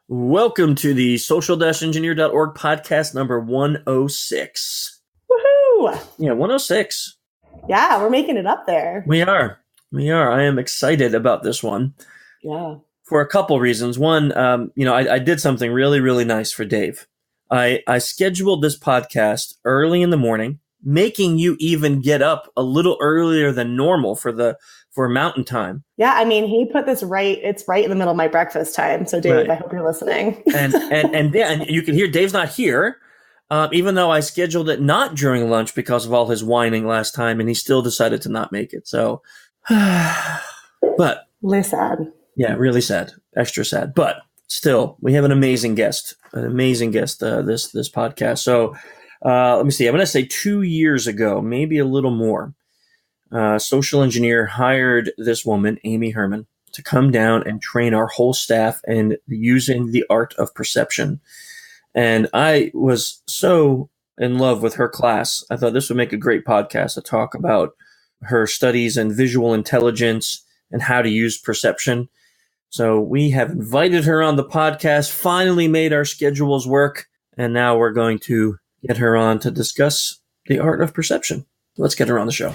Welcome to the social-engineer.org podcast number 106. Woohoo! Yeah, 106. Yeah, we're making it up there. We are. I am excited about this one. Yeah. For a couple reasons. One, I did something really, really nice for Dave. I scheduled this podcast early in the morning, making you even get up a little earlier than normal for mountain time. Yeah, I mean, he put this it's right in the middle of my breakfast time. So Dave, right. I hope you're listening. and you can hear Dave's not here, even though I scheduled it not during lunch because of all his whining last time, and he still decided to not make it. So, but really sad. Yeah, really sad, extra sad. But still, we have an amazing guest. This podcast. So let me see. I'm going to say 2 years ago, maybe a little more. Social engineer hired this woman, Amy Herman, to come down and train our whole staff in using the art of perception. And I was so in love with her class. I thought this would make a great podcast to talk about her studies in visual intelligence and how to use perception. So we have invited her on the podcast, finally made our schedules work, and now we're going to get her on to discuss the art of perception. Let's get her on the show.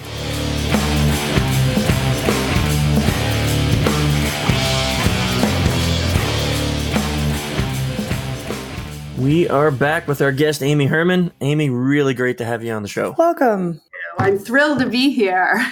We are back with our guest, Amy Herman. Amy, really great to have you on the show. Welcome. I'm thrilled to be here.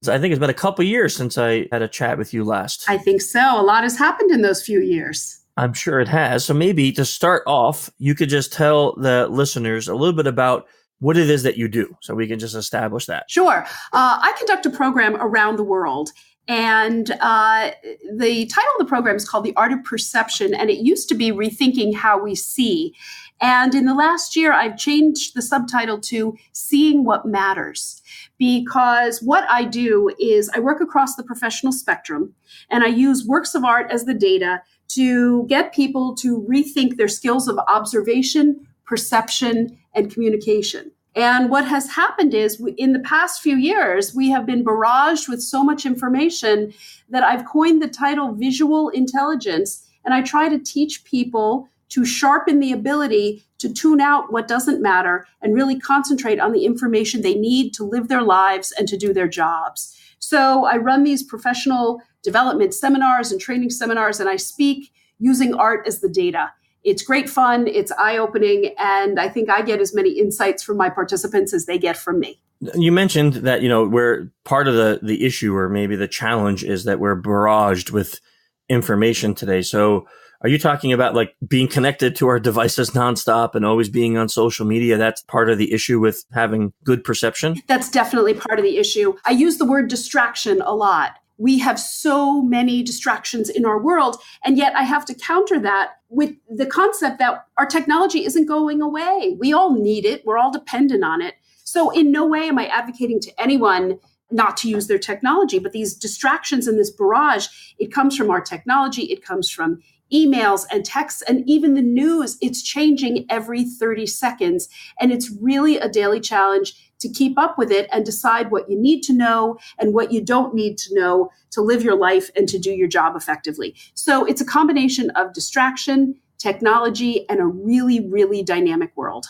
I think it's been a couple years since I had a chat with you last. I think so. A lot has happened in those few years. I'm sure it has. So maybe to start off, you could just tell the listeners a little bit about what it is that you do, so we can just establish that. Sure. I conduct a program around the world. And the title of the program is called The Art of Perception, and it used to be Rethinking How We See. And in the last year, I've changed the subtitle to Seeing What Matters, because what I do is I work across the professional spectrum, and I use works of art as the data to get people to rethink their skills of observation, perception, and communication. And what has happened is in the past few years, we have been barraged with so much information that I've coined the title Visual Intelligence. And I try to teach people to sharpen the ability to tune out what doesn't matter and really concentrate on the information they need to live their lives and to do their jobs. So I run these professional development seminars and training seminars, and I speak using art as the data. It's great fun, it's eye-opening, and I think I get as many insights from my participants as they get from me. You mentioned that, we're part of the issue, or maybe the challenge, is that we're barraged with information today. So are you talking about like being connected to our devices nonstop and always being on social media? That's part of the issue with having good perception? That's definitely part of the issue. I use the word distraction a lot. We have so many distractions in our world, and yet I have to counter that with the concept that our technology isn't going away. We all need it. We're all dependent on it. So in no way am I advocating to anyone not to use their technology, but these distractions and this barrage, it comes from our technology. It comes from emails and texts and even the news. It's changing every 30 seconds. And it's really a daily challenge to keep up with it and decide what you need to know and what you don't need to know to live your life and to do your job effectively. So it's a combination of distraction, technology, and a really, really dynamic world.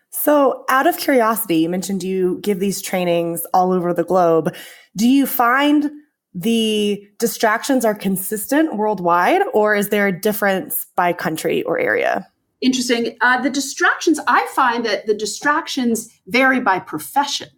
So out of curiosity, you mentioned you give these trainings all over the globe. Do you find the distractions are consistent worldwide, or is there a difference by country or area? Interesting. The distractions, I find that the distractions vary by profession.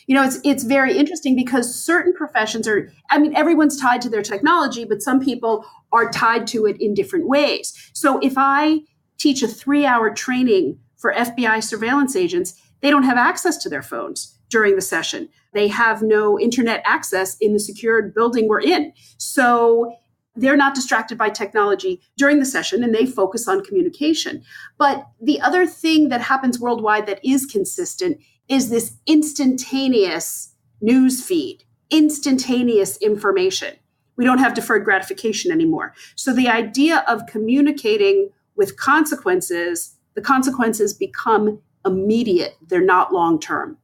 It's very interesting because certain professions everyone's tied to their technology, but some people are tied to it in different ways. So if I teach a 3-hour training for FBI surveillance agents, they don't have access to their phones during the session. They have no internet access in the secured building we're in. So they're not distracted by technology during the session, and they focus on communication. But the other thing that happens worldwide that is consistent is this instantaneous news feed, instantaneous information. We don't have deferred gratification anymore. So the idea of communicating with consequences, the consequences become immediate. They're not long-term.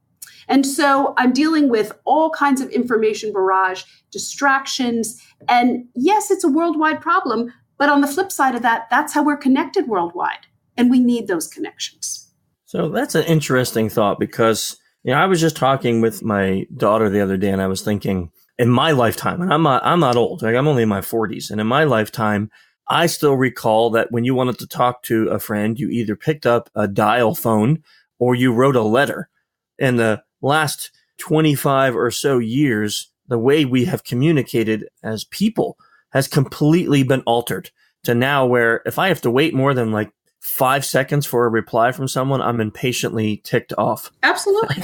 And so I'm dealing with all kinds of information barrage, distractions, and yes, it's a worldwide problem, But on the flip side of that, that's how we're connected worldwide. And we need those connections. So that's an interesting thought because, I was just talking with my daughter the other day and I was thinking in my lifetime, and I'm not old, like I'm only in my 40s. And in my lifetime, I still recall that when you wanted to talk to a friend, you either picked up a dial phone or you wrote a letter. In the last 25 or so years, the way we have communicated as people has completely been altered to now where if I have to wait more than like 5 seconds for a reply from someone, I'm impatiently ticked off. Absolutely.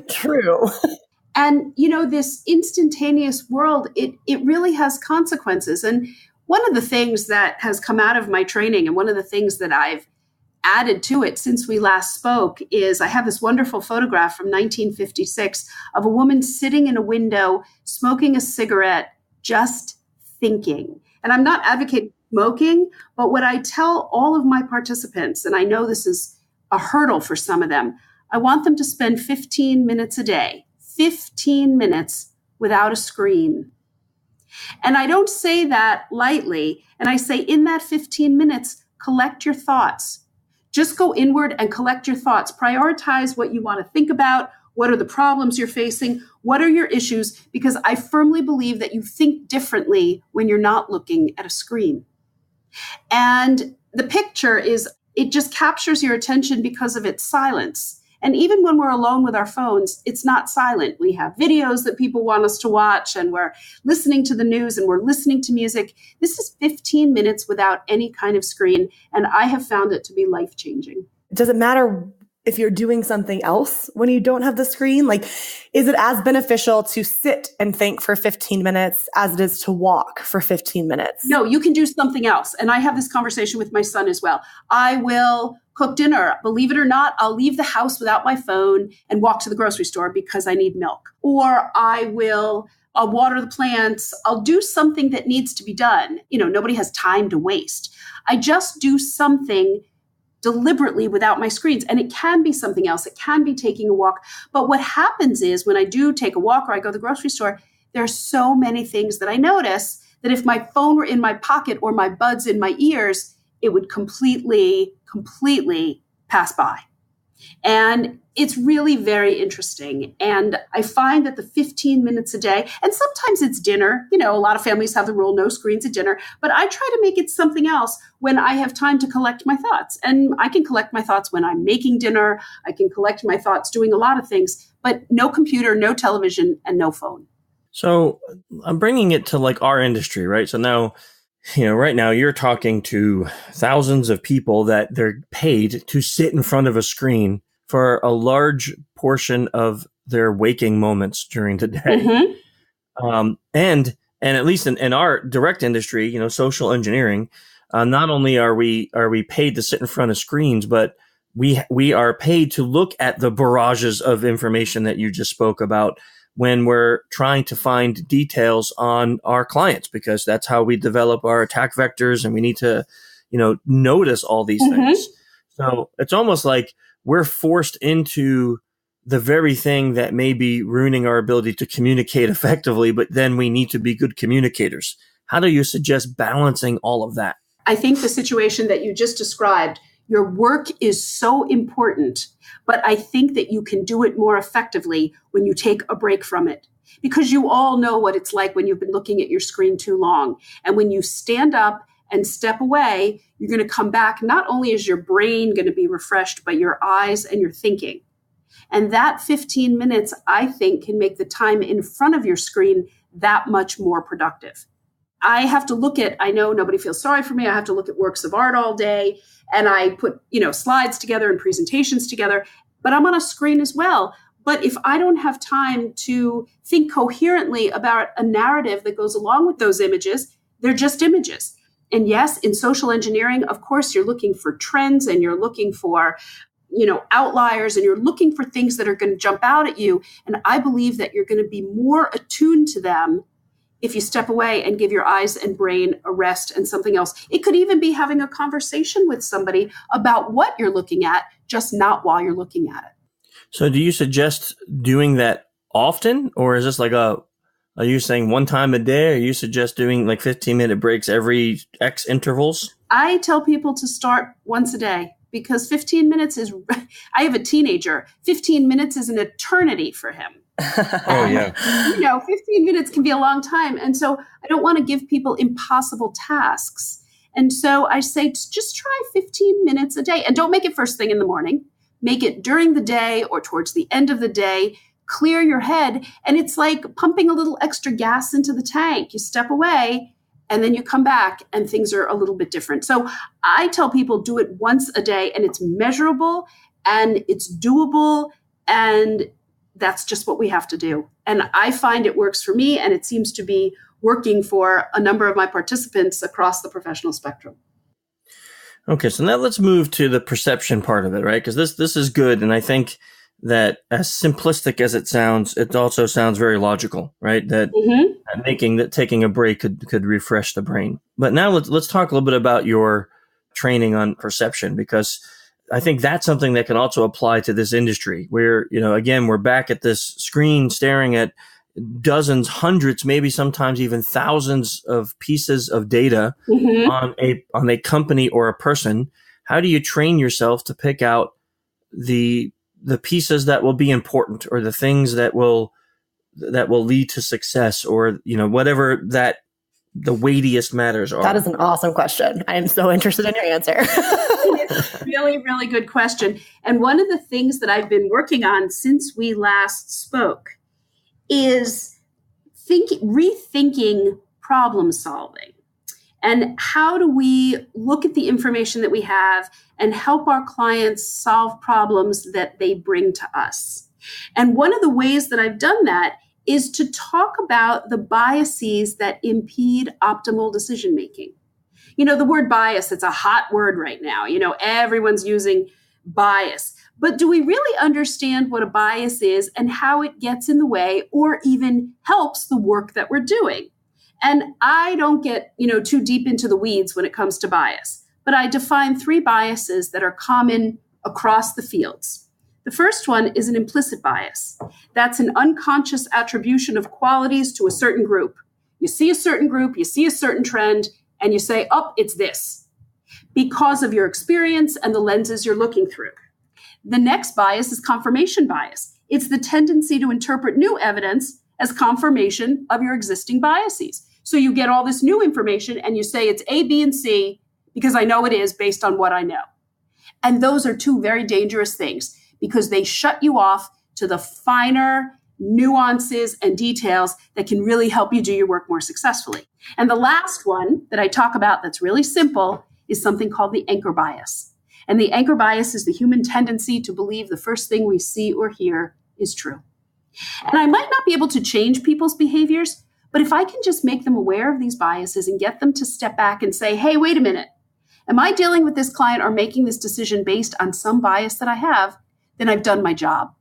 True. And, this instantaneous world, it really has consequences. And one of the things that has come out of my training and one of the things that I've added to it since we last spoke is I have this wonderful photograph from 1956 of a woman sitting in a window, smoking a cigarette, just thinking. And I'm not advocating smoking, but what I tell all of my participants, and I know this is a hurdle for some of them, I want them to spend 15 minutes a day, 15 minutes without a screen. And I don't say that lightly. And I say in that 15 minutes, collect your thoughts. Just go inward and collect your thoughts. Prioritize what you want to think about. What are the problems you're facing? What are your issues? Because I firmly believe that you think differently when you're not looking at a screen. And the picture it just captures your attention because of its silence. And even when we're alone with our phones, it's not silent. We have videos that people want us to watch, and we're listening to the news, and we're listening to music. This is 15 minutes without any kind of screen, and I have found it to be life-changing. Does it matter if you're doing something else when you don't have the screen? Like, is it as beneficial to sit and think for 15 minutes as it is to walk for 15 minutes? No, you can do something else. And I have this conversation with my son as well. I will cook dinner. Believe it or not, I'll leave the house without my phone and walk to the grocery store because I need milk. Or I'll water the plants. I'll do something that needs to be done. Nobody has time to waste. I just do something deliberately without my screens. And it can be something else. It can be taking a walk. But what happens is when I do take a walk or I go to the grocery store, there are so many things that I notice that if my phone were in my pocket or my buds in my ears, it would completely pass by. And it's really very interesting. And I find that the 15 minutes a day, and sometimes it's dinner, a lot of families have the rule, no screens at dinner, but I try to make it something else when I have time to collect my thoughts. And I can collect my thoughts when I'm making dinner. I can collect my thoughts doing a lot of things, but no computer, no television, and no phone. So I'm bringing it to like our industry, right? So now, right now you're talking to thousands of people that they're paid to sit in front of a screen for a large portion of their waking moments during the day. Mm-hmm. And at least in our direct industry, social engineering, not only are we paid to sit in front of screens, but we are paid to look at the barrages of information that you just spoke about when we're trying to find details on our clients, because that's how we develop our attack vectors, and we need to, notice all these things. So it's almost like we're forced into the very thing that may be ruining our ability to communicate effectively, but then we need to be good communicators. How do you suggest balancing all of that? I think the situation that you just described, your work is so important, but I think that you can do it more effectively when you take a break from it. Because you all know what it's like when you've been looking at your screen too long. And when you stand up and step away, you're going to come back. Not only is your brain going to be refreshed, but your eyes and your thinking. And that 15 minutes, I think, can make the time in front of your screen that much more productive. I have to look at, I know nobody feels sorry for me. I have to look at works of art all day, and I put, slides together and presentations together, but I'm on a screen as well. But if I don't have time to think coherently about a narrative that goes along with those images, they're just images. And yes, in social engineering, of course, you're looking for trends and you're looking for, outliers, and you're looking for things that are going to jump out at you. And I believe that you're going to be more attuned to them if you step away and give your eyes and brain a rest and something else. It could even be having a conversation with somebody about what you're looking at, just not while you're looking at it. So do you suggest doing that often, or is this like a Are you saying one time a day? Or you suggest doing like 15-minute breaks every X intervals? I tell people to start once a day because 15 minutes is, I have a teenager, 15 minutes is an eternity for him. Oh, yeah. 15 minutes can be a long time. And so I don't want to give people impossible tasks. And so I say, just try 15 minutes a day and don't make it first thing in the morning. Make it during the day or towards the end of the day. Clear your head. And it's like pumping a little extra gas into the tank. You step away and then you come back and things are a little bit different. So I tell people do it once a day and it's measurable and it's doable and that's just what we have to do. And I find it works for me and it seems to be working for a number of my participants across the professional spectrum. Okay, so now let's move to the perception part of it, right? Because this is good. And I think that as simplistic as it sounds, it also sounds very logical, right? That taking a break could refresh the brain. But now let's talk a little bit about your training on perception, because I think that's something that can also apply to this industry where, again, we're back at this screen staring at dozens, hundreds, maybe sometimes even thousands of pieces of data on a company or a person. How do you train yourself to pick out the pieces that will be important or the things that will lead to success or, whatever that the weightiest matters are? That is an awesome question. I am so interested in your answer. It's a really, really good question. And one of the things that I've been working on since we last spoke is rethinking problem solving. And how do we look at the information that we have and help our clients solve problems that they bring to us? And one of the ways that I've done that is to talk about the biases that impede optimal decision making. The word bias, it's a hot word right now. Everyone's using bias. But do we really understand what a bias is and how it gets in the way or even helps the work that we're doing? And I don't get, too deep into the weeds when it comes to bias, but I define 3 biases that are common across the fields. The first one is an implicit bias. That's an unconscious attribution of qualities to a certain group. You see a certain group, you see a certain trend, and you say, oh, it's this, because of your experience and the lenses you're looking through. The next bias is confirmation bias. It's the tendency to interpret new evidence as confirmation of your existing biases. So you get all this new information and you say it's A, B, and C because I know it is based on what I know. And those are 2 very dangerous things because they shut you off to the finer nuances and details that can really help you do your work more successfully. And the last one that I talk about that's really simple is something called the anchor bias. And the anchor bias is the human tendency to believe the first thing we see or hear is true. And I might not be able to change people's behaviors, but if I can just make them aware of these biases and get them to step back and say, hey, wait a minute, am I dealing with this client or making this decision based on some bias that I have? Then I've done my job.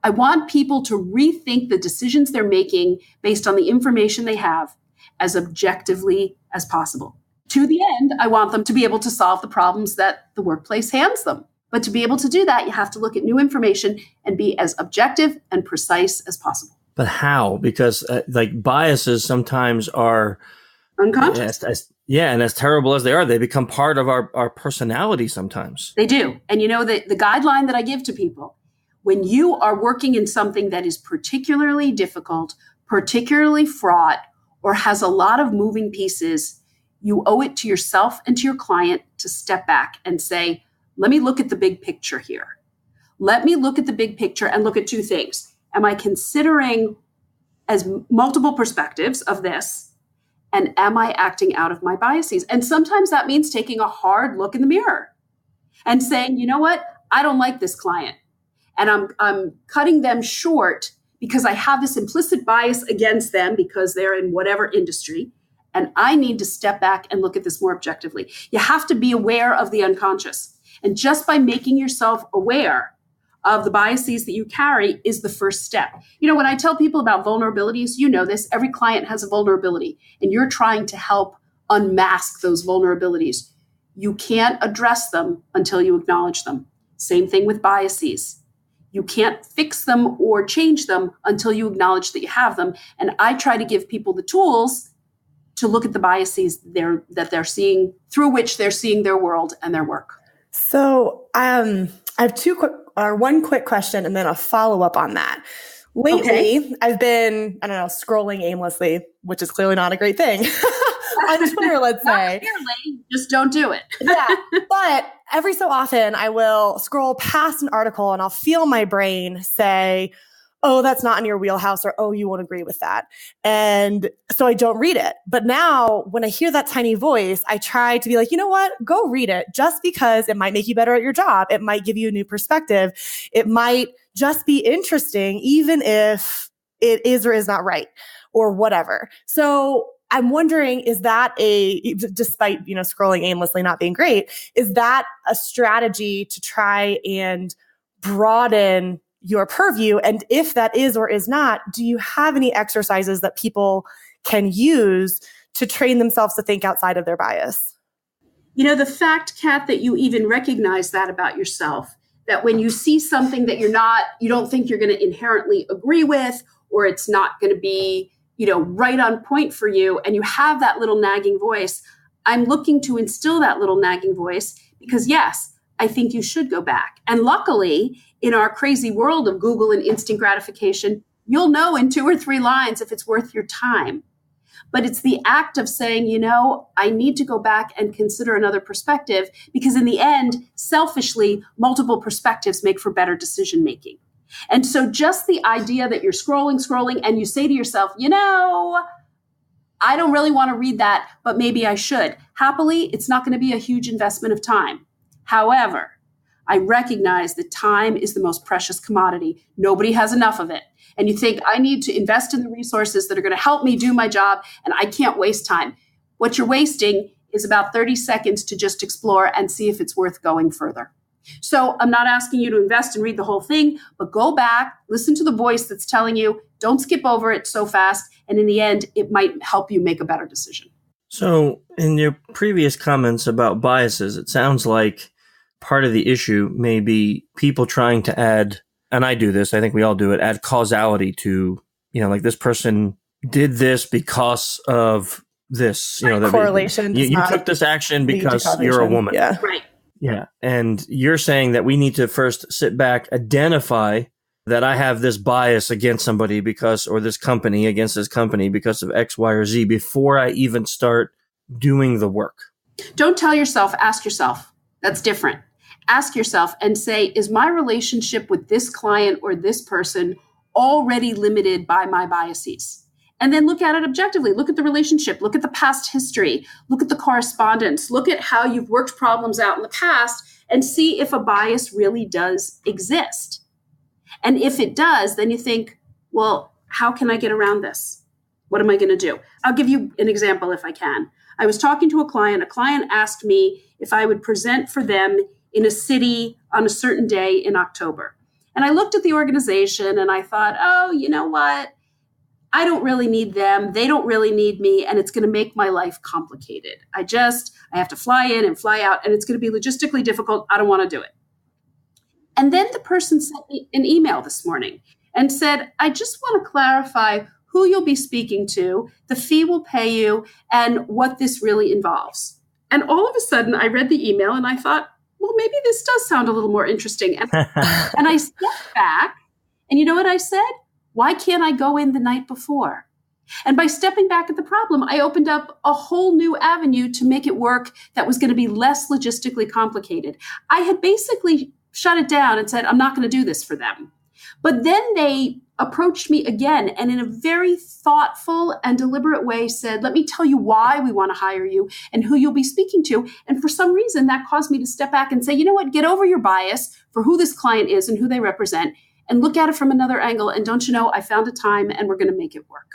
I want people to rethink the decisions they're making based on the information they have as objectively as possible. To the end, I want them to be able to solve the problems that the workplace hands them. But to be able to do that, you have to look at new information and be as objective and precise as possible. But how? Because biases sometimes are unconscious. And as terrible as they are, they become part of our personality sometimes. They do. And the guideline that I give to people, when you are working in something that is particularly difficult, particularly fraught, or has a lot of moving pieces, you owe it to yourself and to your client to step back and say, let me look at the big picture here. Let me look at the big picture and look at 2 things. Am I considering as multiple perspectives of this? And am I acting out of my biases? And sometimes that means taking a hard look in the mirror and saying, you know what? I don't like this client. And I'm cutting them short because I have this implicit bias against them because they're in whatever industry. And I need to step back and look at this more objectively. You have to be aware of the unconscious. And just by making yourself aware of the biases that you carry is the first step. When I tell people about vulnerabilities, this, every client has a vulnerability, and you're trying to help unmask those vulnerabilities. You can't address them until you acknowledge them. Same thing with biases. You can't fix them or change them until you acknowledge that you have them. And I try to give people the tools to look at the biases that they're seeing, through which they're seeing their world and their work. So I have one quick question and then a follow-up on that. Lately, I've been, scrolling aimlessly, which is clearly not a great thing. On Twitter, let's say. Just don't do it. Yeah. But every so often I will scroll past an article and I'll feel my brain say, oh, that's not in your wheelhouse, or, oh, you won't agree with that. And so I don't read it. But now when I hear that tiny voice, I try to be like, you know what? Go read it, just because it might make you better at your job. It might give you a new perspective. It might just be interesting, even if it is or is not right or whatever. So I'm wondering, is that despite, scrolling aimlessly not being great, is that a strategy to try and broaden your purview? And if that is or is not, do you have any exercises that people can use to train themselves to think outside of their bias? The fact, Kat, that you even recognize that about yourself, that when you see something that you don't think you're going to inherently agree with, or it's not going to be, right on point for you, and you have that little nagging voice, I'm looking to instill that little nagging voice because, yes, I think you should go back. And luckily, in our crazy world of Google and instant gratification, you'll know in 2 or 3 lines if it's worth your time. But it's the act of saying, I need to go back and consider another perspective, because in the end, selfishly, multiple perspectives make for better decision making. And so just the idea that you're scrolling, and you say to yourself, I don't really want to read that, but maybe I should. Happily, it's not going to be a huge investment of time. However, I recognize that time is the most precious commodity. Nobody has enough of it. And you think, I need to invest in the resources that are going to help me do my job, and I can't waste time. What you're wasting is about 30 seconds to just explore and see if it's worth going further. So I'm not asking you to invest and read the whole thing, but go back, listen to the voice that's telling you, don't skip over it so fast. And in the end, it might help you make a better decision. So in your previous comments about biases, it sounds like part of the issue may be people trying to add, and I do this, I think we all do it, add causality to, like this person did this because of this, correlation. You took this action because you're a woman. Yeah. Right. Yeah. And you're saying that we need to first sit back, identify that I have this bias against somebody or this company against this company because of X, Y, or Z before I even start doing the work. Don't tell yourself, ask yourself. That's different. Ask yourself and say, is my relationship with this client or this person already limited by my biases? And then look at it objectively. Look at the relationship. Look at the past history. Look at the correspondence. Look at how you've worked problems out in the past and see if a bias really does exist. And if it does, then you think, well, how can I get around this? What am I going to do? I'll give you an example if I can. I was talking to a client. A client asked me if I would present for them in a city on a certain day in October. And I looked at the organization and I thought, oh, you know what? I don't really need them. They don't really need me. And it's going to make my life complicated. I have to fly in and fly out, and it's going to be logistically difficult. I don't want to do it. And then the person sent me an email this morning and said, I just want to clarify who you'll be speaking to, the fee we'll pay you, and what this really involves. And all of a sudden, I read the email and I thought, well, maybe this does sound a little more interesting. And I stepped back, and you know what I said? Why can't I go in the night before? And by stepping back at the problem, I opened up a whole new avenue to make it work that was going to be less logistically complicated. I had basically shut it down and said, I'm not going to do this for them. But then they approached me again and in a very thoughtful and deliberate way said, let me tell you why we want to hire you and who you'll be speaking to. And for some reason, that caused me to step back and say, you know what, get over your bias for who this client is and who they represent and look at it from another angle. And don't you know, I found a time and we're going to make it work.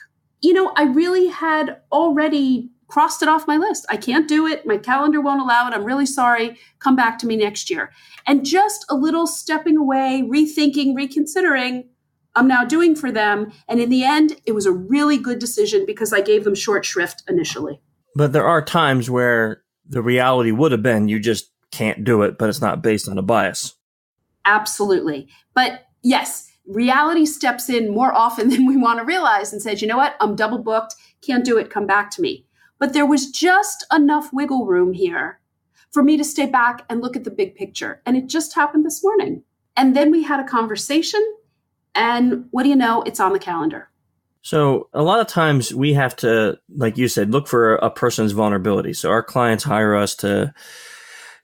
I really had already crossed it off my list. I can't do it. My calendar won't allow it. I'm really sorry. Come back to me next year. And just a little stepping away, rethinking, reconsidering, I'm now doing for them. And in the end, it was a really good decision because I gave them short shrift initially. But there are times where the reality would have been you just can't do it, but it's not based on a bias. Absolutely. But Yes, reality steps in more often than we want to realize and says, you know what, I'm double booked, can't do it, come back to me. But there was just enough wiggle room here for me to stay back and look at the big picture. And it just happened this morning. And then we had a conversation, and what do you know, it's on the calendar. So a lot of times we have to, like you said, look for a person's vulnerability. So our clients hire us to,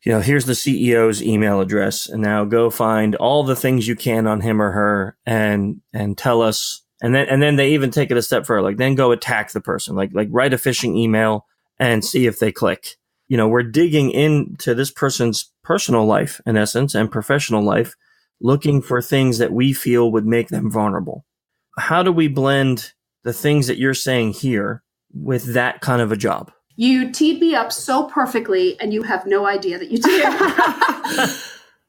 here's the CEO's email address, and now go find all the things you can on him or her and tell us. And then they even take it a step further, like then go attack the person, like write a phishing email and see if they click. We're digging into this person's personal life, in essence, and professional life, looking for things that we feel would make them vulnerable. How do we blend the things that you're saying here with that kind of a job? You teed me up so perfectly, and you have no idea that you did.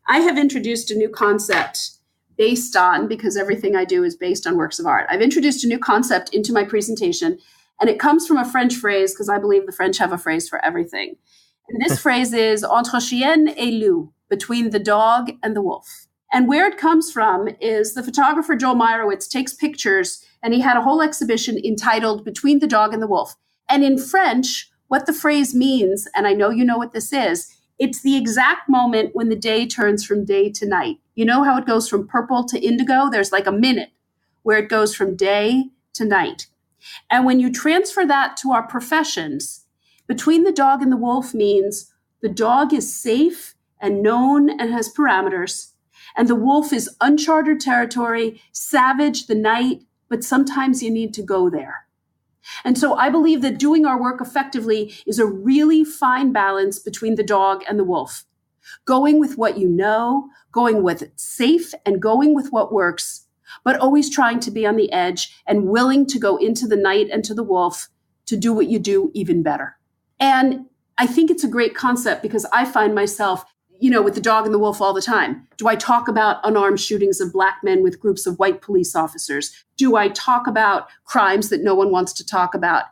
I have introduced a new concept based on, because everything I do is based on works of art. I've introduced a new concept into my presentation, and it comes from a French phrase, because I believe the French have a phrase for everything. And this phrase is entre chien et loup, between the dog and the wolf. And where it comes from is the photographer Joel Meyerowitz takes pictures, and he had a whole exhibition entitled Between the Dog and the Wolf. And in French, what the phrase means, and I know you know what this is, it's the exact moment when the day turns from day to night. You know how it goes from purple to indigo? There's like a minute where it goes from day to night. And when you transfer that to our professions, between the dog and the wolf means the dog is safe and known and has parameters. And the wolf is uncharted territory, savage the night, but sometimes you need to go there. And so I believe that doing our work effectively is a really fine balance between the dog and the wolf. Going with what you know, going with it's safe, and going with what works, but always trying to be on the edge and willing to go into the night and to the wolf to do what you do even better. And I think it's a great concept because I find myself with the dog and the wolf all the time. Do I talk about unarmed shootings of Black men with groups of white police officers? Do I talk about crimes that no one wants to talk about?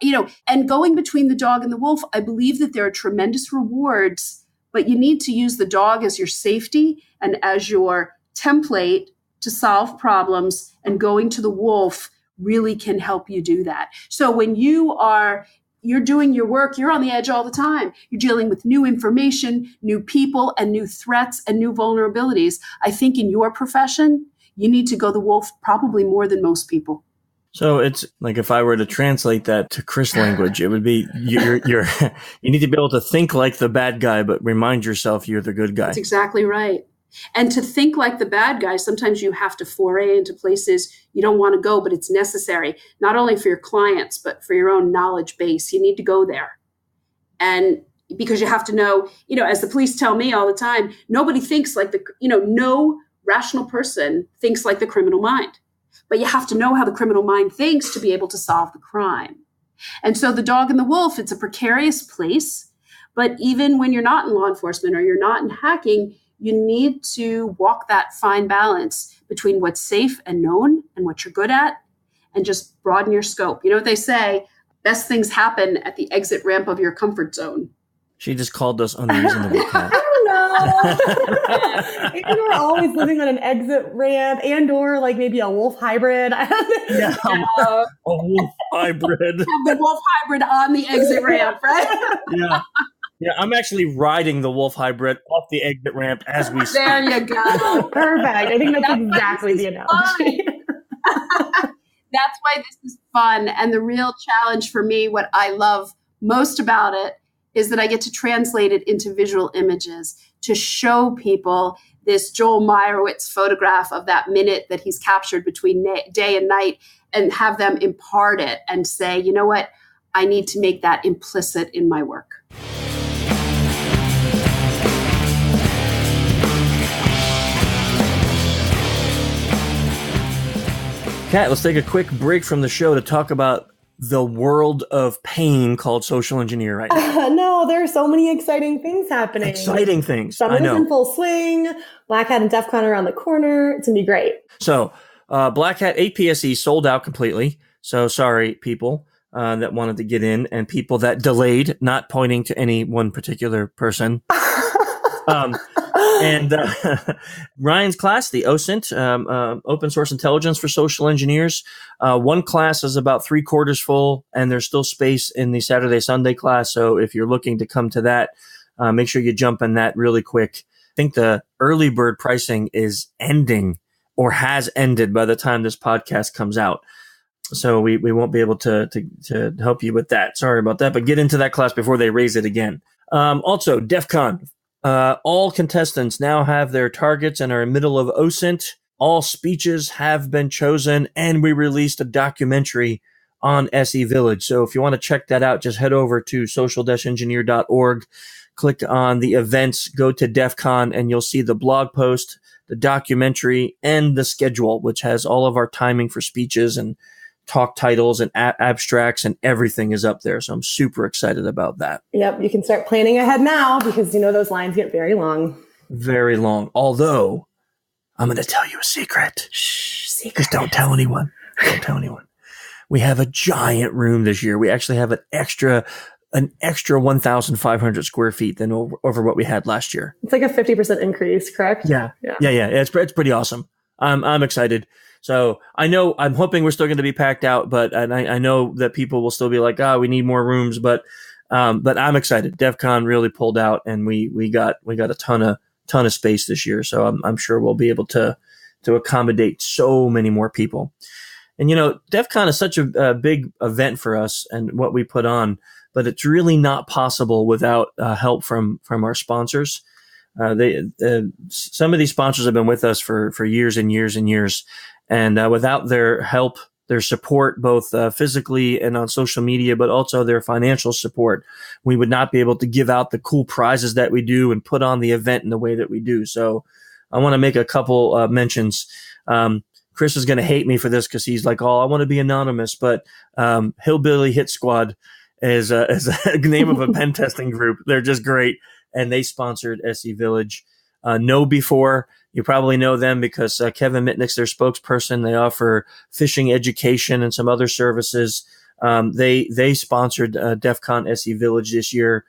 And going between the dog and the wolf, I believe that there are tremendous rewards, but you need to use the dog as your safety and as your template to solve problems, and going to the wolf really can help you do that. So when you're doing your work, you're on the edge all the time. You're dealing with new information, new people, and new threats and new vulnerabilities. I think in your profession, you need to go the wolf probably more than most people. So it's like if I were to translate that to Chris language, it would be you need to be able to think like the bad guy, but remind yourself you're the good guy. That's exactly right. And to think like the bad guy, sometimes you have to foray into places you don't want to go, but it's necessary, not only for your clients, but for your own knowledge base. You need to go there. And because you have to know, as the police tell me all the time, nobody thinks like no rational person thinks like the criminal mind. But you have to know how the criminal mind thinks to be able to solve the crime. And so the dog and the wolf, it's a precarious place. But even when you're not in law enforcement or you're not in hacking, you need to walk that fine balance between what's safe and known and what you're good at, and just broaden your scope. You know what they say, best things happen at the exit ramp of your comfort zone. She just called us unreasonable. I don't know. Maybe we're always living on an exit ramp or like maybe a wolf hybrid. Yeah, a wolf hybrid. Have the wolf hybrid on the exit ramp, right? Yeah. Yeah, I'm actually riding the wolf hybrid off the exit ramp as we speak. There you go. Perfect. I think that's exactly the analogy. That's why this is fun. And the real challenge for me, what I love most about it, is that I get to translate it into visual images to show people this Joel Meyerowitz photograph of that minute that he's captured between day and night, and have them impart it and say, you know what, I need to make that implicit in my work. Kat, let's take a quick break from the show to talk about the world of pain called social engineer right now. No, there are so many exciting things happening. Exciting things. Summer's in full swing. Black Hat and DEF CON around the corner. It's going to be great. So Black Hat APSE sold out completely. So sorry, people that wanted to get in and people that delayed, not pointing to any one particular person. And Ryan's class, the OSINT, Open Source Intelligence for Social Engineers, one class is about 3/4 full, and there's still space in the Saturday, Sunday class. So if you're looking to come to that, make sure you jump in that really quick. I think the early bird pricing is ending or has ended by the time this podcast comes out. So we won't be able to help you with that. Sorry about that, but get into that class before they raise it again. Also, DEF CON. All contestants now have their targets and are in the middle of OSINT. All speeches have been chosen, and we released a documentary on SE Village. So if you want to check that out, just head over to social-engineer.org, click on the events, go to DEF CON, and you'll see the blog post, the documentary, and the schedule, which has all of our timing for speeches and talk titles and abstracts, and everything is up there. So I'm super excited about that. Yep. You can start planning ahead now because those lines get very long. Very long. Although I'm going to tell you a secret. Shh, secret. Just don't tell anyone. Don't tell anyone. We have a giant room this year. We actually have an extra 1,500 square feet than over what we had last year. It's like a 50% increase, correct? Yeah. It's pretty awesome. I'm excited. So I'm hoping we're still going to be packed out, but I know that people will still be like, we need more rooms, but I'm excited. DEF CON really pulled out, and we got a ton of space this year. So I'm sure we'll be able to accommodate so many more people. And DEF CON is such a big event for us and what we put on, but it's really not possible without help from our sponsors. Some of these sponsors have been with us for years and years and years. And without their help, their support, both physically and on social media, but also their financial support, we would not be able to give out the cool prizes that we do and put on the event in the way that we do. So I want to make a couple mentions. Chris is going to hate me for this because he's like, I want to be anonymous. But Hillbilly Hit Squad is a name of a pen testing group. They're just great. And they sponsored SE Village. Know Before. You probably know them because Kevin Mitnick's their spokesperson. They offer fishing education and some other services. They sponsored DEF CON SE Village this year.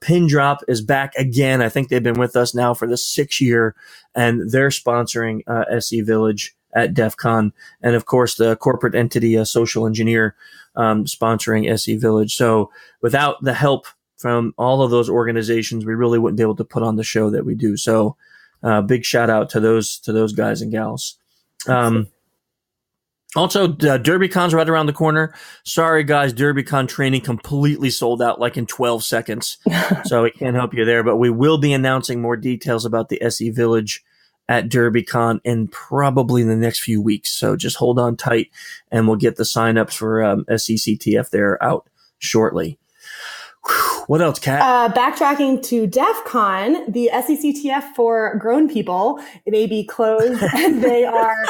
Pin Drop is back again. I think they've been with us now for the 6th year, and they're sponsoring SE Village at DEF CON. And of course, the corporate entity, Social Engineer, sponsoring SE Village. So without the help from all of those organizations, we really wouldn't be able to put on the show that we do. So big shout out to those guys and gals. Also, DerbyCon's right around the corner. Sorry, guys, DerbyCon training completely sold out like in 12 seconds. So we can't help you there, but we will be announcing more details about the SE Village at DerbyCon in probably the next few weeks. So just hold on tight, and we'll get the signups for SECTF there out shortly. What else, Kat? Backtracking to DEF CON, the SECTF for grown people, it may be closed and they are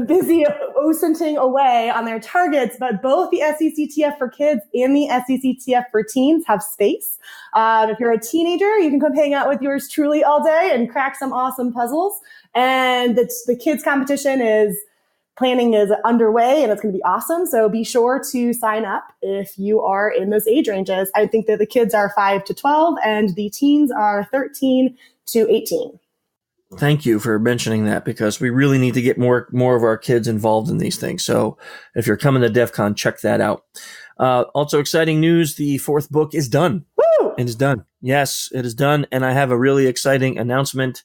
busy OSINTing away on their targets, but both the SECTF for kids and the SECTF for teens have space. If you're a teenager, you can come hang out with yours truly all day and crack some awesome puzzles. And the kids competition planning is underway, and it's going to be awesome. So be sure to sign up if you are in those age ranges. I think that the kids are 5 to 12 and the teens are 13 to 18. Thank you for mentioning that, because we really need to get more of our kids involved in these things. So if you're coming to DEF CON, check that out. Also exciting news. The 4th book is done. Woo! It is done. Yes, it is done. And I have a really exciting announcement.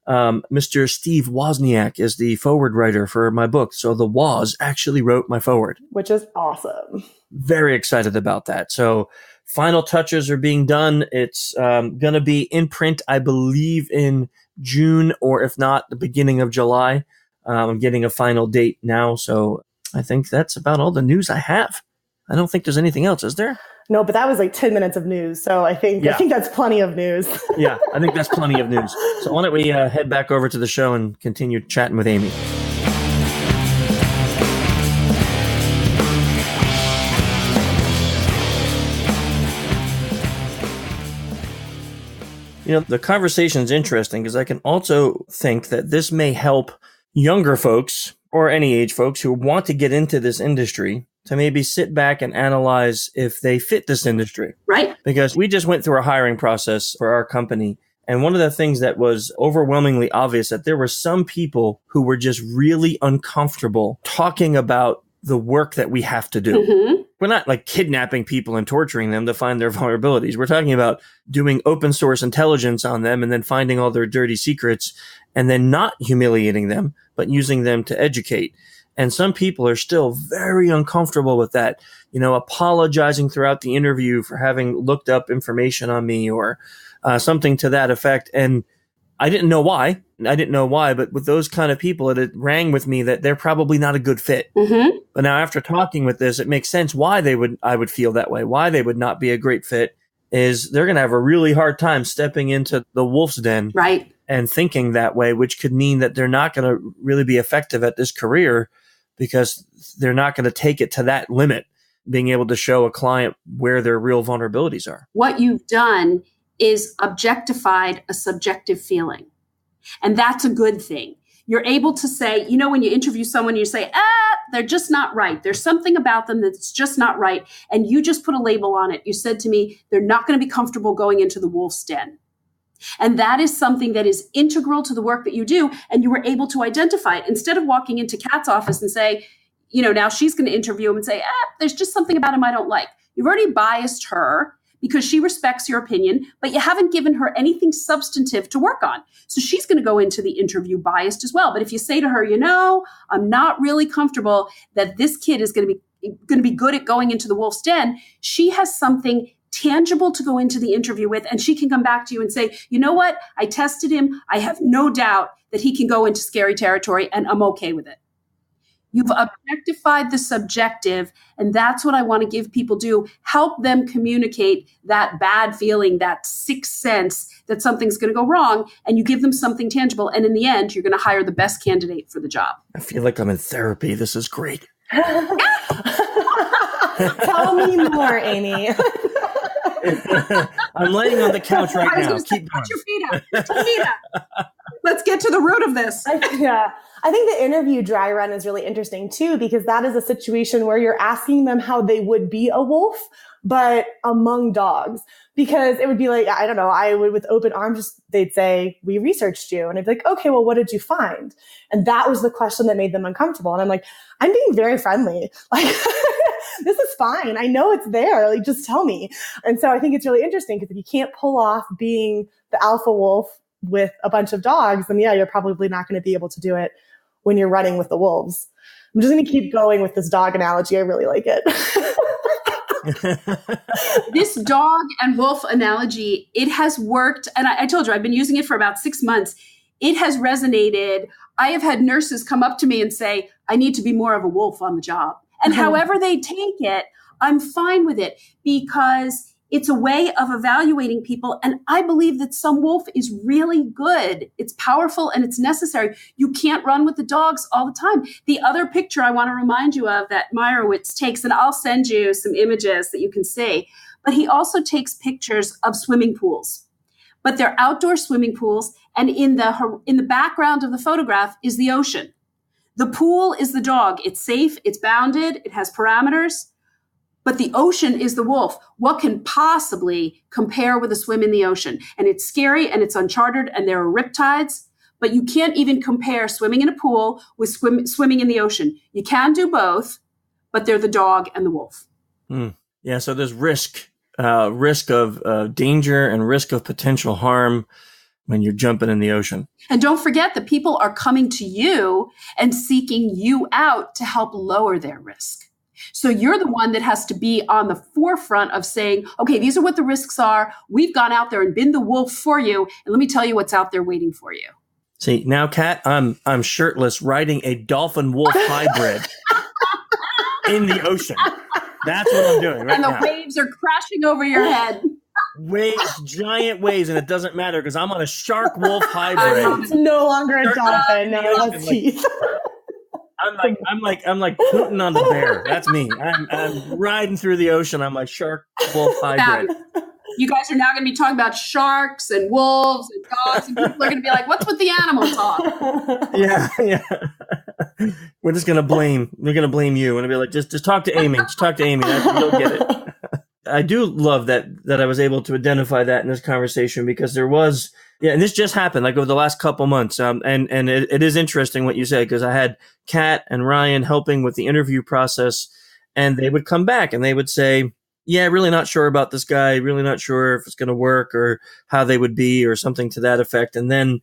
Mr. Steve Wozniak is the forward writer for my book. So the Woz actually wrote my forward. Which is awesome. Very excited about that. So final touches are being done. It's going to be in print, I believe, in June, or if not, the beginning of July. I'm getting a final date now. So I think that's about all the news I have. I don't think there's anything else, is there? No, but that was like 10 minutes of news. So I think that's plenty of news. Yeah, I think that's plenty of news. So why don't we head back over to the show and continue chatting with Amy. The conversation is interesting because I can also think that this may help younger folks or any age folks who want to get into this industry to maybe sit back and analyze if they fit this industry. Right. Because we just went through a hiring process for our company, And one of the things that was overwhelmingly obvious that there were some people who were just really uncomfortable talking about the work that we have to do. Mm-hmm. We're not like kidnapping people and torturing them to find their vulnerabilities. We're talking about doing open source intelligence on them and then finding all their dirty secrets and then not humiliating them, but using them to educate. And some people are still very uncomfortable with that, apologizing throughout the interview for having looked up information on me or something to that effect. And I didn't know why. But with those kind of people, it rang with me that they're probably not a good fit. Mm-hmm. But now after talking with this, it makes sense why I would feel that way, why they would not be a great fit is they're going to have a really hard time stepping into the wolf's den. Right. And thinking that way, which could mean that they're not going to really be effective at this career because they're not going to take it to that limit, being able to show a client where their real vulnerabilities are. What you've done is objectified a subjective feeling. And that's a good thing. You're able to say, when you interview someone, you say, they're just not right. There's something about them that's just not right. And you just put a label on it. You said to me, they're not going to be comfortable going into the wolf's den. And that is something that is integral to the work that you do. And you were able to identify it instead of walking into Kat's office and say, now she's going to interview him and say, there's just something about him I don't like. You've already biased her because she respects your opinion, but you haven't given her anything substantive to work on. So she's going to go into the interview biased as well. But if you say to her, I'm not really comfortable that this kid is going to be good at going into the wolf's den, she has something tangible to go into the interview with, and she can come back to you and say, you know what? I tested him. I have no doubt that he can go into scary territory, and I'm okay with it. You've objectified the subjective, and that's what I want to give people do. Help them communicate that bad feeling, that sixth sense that something's going to go wrong, and you give them something tangible. And in the end, you're going to hire the best candidate for the job. I feel like I'm in therapy. This is great. Tell me more, Amy. I'm laying on the couch right now. Keep put your feet up. Put your feet up. Let's get to the root of this. I think the interview dry run is really interesting too, because that is a situation where you're asking them how they would be a wolf, but among dogs. Because it would be like, I don't know, I would with open arms, they'd say, we researched you. And I'd be like, okay, well, what did you find? And that was the question that made them uncomfortable. And I'm like, I'm being very friendly. Like, this is fine. I know it's there. Like, just tell me. And so I think it's really interesting because if you can't pull off being the alpha wolf with a bunch of dogs, then you're probably not going to be able to do it when you're running with the wolves. I'm just going to keep going with this dog analogy. I really like it. This dog and wolf analogy, it has worked. And I told you, I've been using it for about 6 months. It has resonated. I have had nurses come up to me and say, I need to be more of a wolf on the job. And however they take it, I'm fine with it because it's a way of evaluating people. And I believe that some wolf is really good. It's powerful and it's necessary. You can't run with the dogs all the time. The other picture I want to remind you of that Meyerowitz takes, and I'll send you some images that you can see, but he also takes pictures of swimming pools. But they're outdoor swimming pools. And in the background of the photograph is the ocean. The pool is the dog. It's safe. It's bounded. It has parameters. But the ocean is the wolf. What can possibly compare with a swim in the ocean? And it's scary and it's uncharted and there are riptides, but you can't even compare swimming in a pool with swimming in the ocean. You can do both, but they're the dog and the wolf. Yeah, so there's risk of danger and risk of potential harm when you're jumping in the ocean. And don't forget that people are coming to you and seeking you out to help lower their risk. So you're the one that has to be on the forefront of saying, okay, these are what the risks are. We've gone out there and been the wolf for you. And let me tell you what's out there waiting for you. See, now, Kat, I'm shirtless riding a dolphin wolf hybrid in the ocean. That's what I'm doing right now. And the waves are crashing over your head. Waves, giant waves, and it doesn't matter because I'm on a shark wolf hybrid. It's no longer a dolphin. Now it has teeth. I'm like Putin on the bear. That's me. I'm riding through the ocean. I'm like shark wolf hybrid. You guys are now going to be talking about sharks and wolves and dogs, and people are going to be like, "What's with the animal talk?" Yeah. We're gonna blame you, and I'll be like, just talk to Amy. Just talk to Amy. You'll get it. I do love that I was able to identify that in this conversation because there was Yeah, and this just happened like over the last couple months. And it is interesting what you said, because I had Kat and Ryan helping with the interview process, and they would come back and they would say, yeah, really not sure about this guy, really not sure if it's going to work or how they would be or something to that effect. And then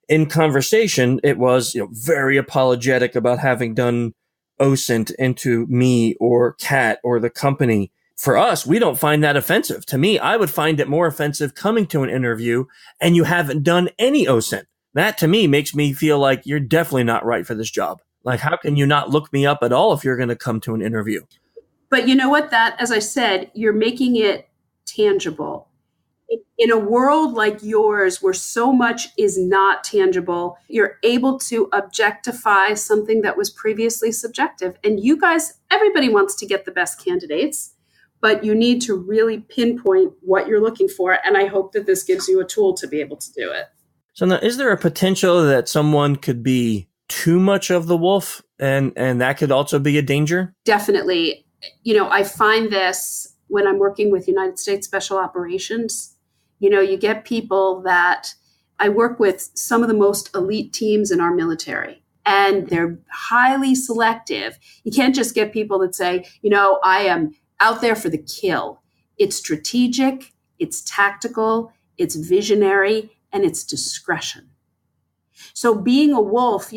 in conversation, it was, very apologetic about having done OSINT into me or Kat or the company. For us, we don't find that offensive. To me, I would find it more offensive coming to an interview and you haven't done any OSINT. That to me makes me feel like you're definitely not right for this job. Like, how can you not look me up at all if you're going to come to an interview? But you know what? That, as I said, you're making it tangible. In a world like yours, where so much is not tangible, you're able to objectify something that was previously subjective. And you guys, everybody wants to get the best candidates, but you need to really pinpoint what you're looking for. And I hope that this gives you a tool to be able to do it. So now, is there a potential that someone could be too much of the wolf and that could also be a danger? Definitely. I find this when I'm working with United States Special Operations. You get people that I work with, some of the most elite teams in our military, and they're highly selective. You can't just get people that say, I am out there for the kill. It's strategic, it's tactical, it's visionary, and it's discretion. So being a wolf,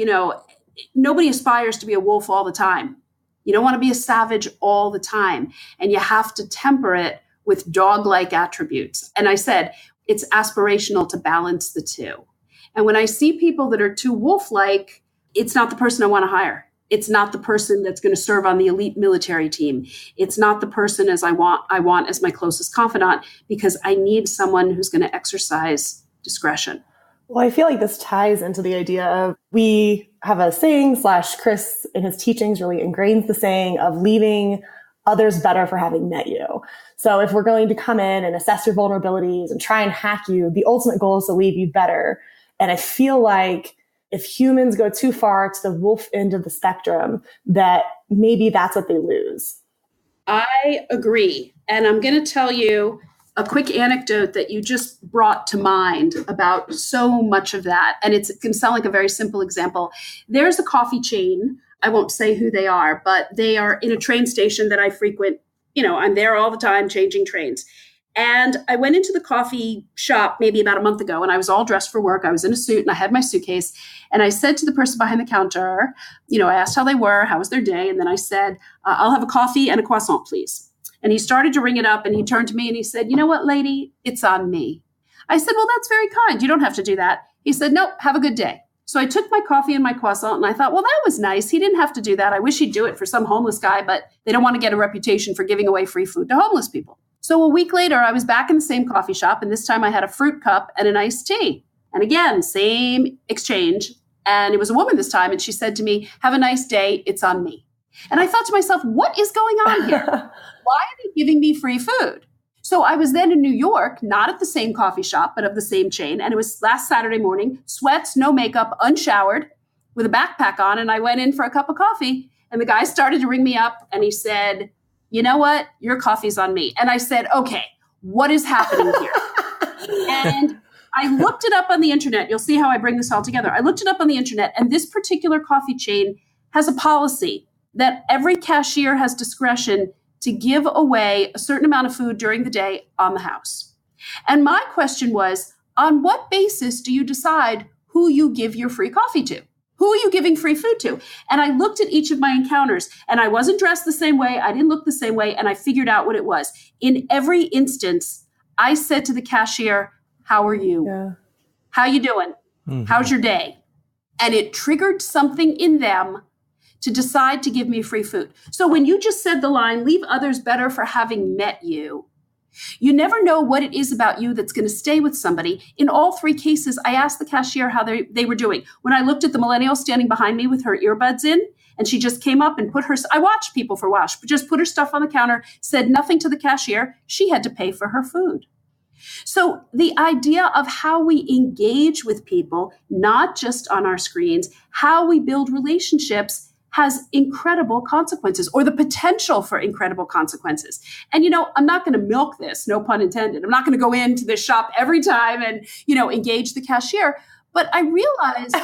nobody aspires to be a wolf all the time. You don't want to be a savage all the time, and you have to temper it with dog-like attributes. And I said, it's aspirational to balance the two. And when I see people that are too wolf-like, it's not the person I want to hire. It's not the person that's going to serve on the elite military team. It's not the person I want as my closest confidant, because I need someone who's going to exercise discretion. Well, I feel like this ties into the idea of, we have a saying / Chris in his teachings really ingrains the saying of leaving others better for having met you. So if we're going to come in and assess your vulnerabilities and try and hack you, the ultimate goal is to leave you better. And I feel like if humans go too far to the wolf end of the spectrum, that maybe that's what they lose. I agree. And I'm going to tell you a quick anecdote that you just brought to mind about so much of that. And it can sound like a very simple example. There's a coffee chain. I won't say who they are, but they are in a train station that I frequent. I'm there all the time changing trains. And I went into the coffee shop maybe about a month ago, and I was all dressed for work. I was in a suit and I had my suitcase. And I said to the person behind the counter, I asked how they were, how was their day? And then I said, I'll have a coffee and a croissant, please. And he started to ring it up, and he turned to me and he said, you know what, lady, it's on me. I said, well, that's very kind. You don't have to do that. He said, nope, have a good day. So I took my coffee and my croissant, and I thought, well, that was nice. He didn't have to do that. I wish he'd do it for some homeless guy, but they don't want to get a reputation for giving away free food to homeless people. So a week later, I was back in the same coffee shop, and this time I had a fruit cup and an iced tea. And again, same exchange. And it was a woman this time, and she said to me, have a nice day. It's on me. And I thought to myself, what is going on here? Why are they giving me free food? So I was then in New York, not at the same coffee shop, but of the same chain. And it was last Saturday morning, sweats, no makeup, unshowered, with a backpack on. And I went in for a cup of coffee. And the guy started to ring me up, and he said, you know what? Your coffee's on me. And I said, okay, what is happening here? And I looked it up on the internet. You'll see how I bring this all together. I looked it up on the internet, and this particular coffee chain has a policy that every cashier has discretion to give away a certain amount of food during the day on the house. And my question was, on what basis do you decide who you give your free coffee to? Who are you giving free food to? And I looked at each of my encounters, and I wasn't dressed the same way. I didn't look the same way. And I figured out what it was. In every instance, I said to the cashier, how are you? Yeah. How you doing? Mm-hmm. How's your day? And it triggered something in them to decide to give me free food. So when you just said the line, leave others better for having met you, you never know what it is about you that's going to stay with somebody. In all three cases, I asked the cashier how they were doing. When I looked at the millennial standing behind me with her earbuds in, and she just came up and I watched people for a while, but just put her stuff on the counter, said nothing to the cashier. She had to pay for her food. So the idea of how we engage with people, not just on our screens, how we build relationships, has incredible consequences, or the potential for incredible consequences. And, I'm not going to milk this, no pun intended. I'm not going to go into this shop every time and, engage the cashier. But I realized...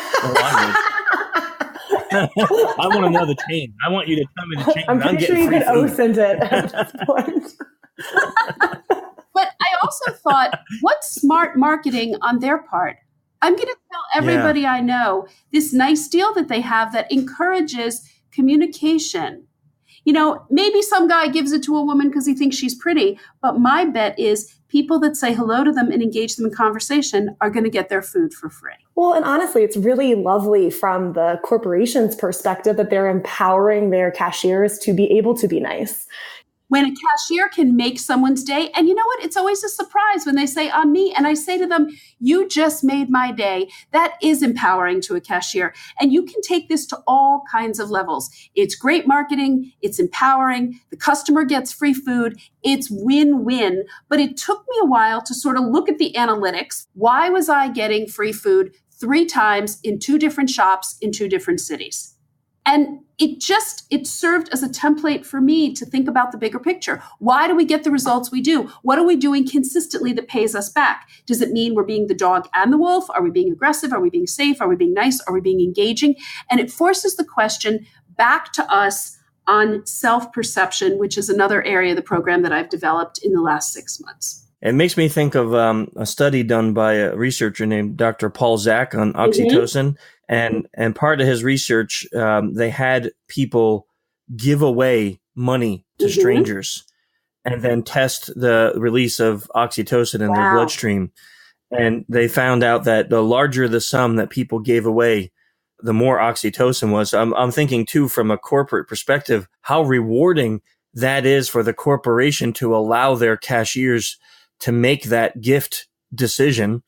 I want to know the chain. I want you to tell me the chain. I'm pretty sure you could OSINT it at this point. But I also thought, what's smart marketing on their part? I'm going to tell everybody I know this nice deal that they have that encourages communication. Maybe some guy gives it to a woman because he thinks she's pretty, but my bet is people that say hello to them and engage them in conversation are going to get their food for free. Well, and honestly, it's really lovely from the corporation's perspective that they're empowering their cashiers to be able to be nice. When a cashier can make someone's day, and you know what? It's always a surprise when they say on me, and I say to them, you just made my day. That is empowering to a cashier. And you can take this to all kinds of levels. It's great marketing. It's empowering. The customer gets free food. It's win-win. But it took me a while to sort of look at the analytics. Why was I getting free food 3 times in 2 different shops in 2 different cities? And it served as a template for me to think about the bigger picture. Why do we get the results we do? What are we doing consistently that pays us back? Does it mean we're being the dog and the wolf? Are we being aggressive? Are we being safe? Are we being nice? Are we being engaging? And it forces the question back to us on self-perception, which is another area of the program that I've developed in the last 6 months. It makes me think of a study done by a researcher named Dr. Paul Zak on oxytocin. And part of his research, they had people give away money to strangers and then test the release of oxytocin in their bloodstream. And they found out that the larger the sum that people gave away, the more oxytocin was. I'm thinking, too, from a corporate perspective, how rewarding that is for the corporation to allow their cashiers to make that gift decision.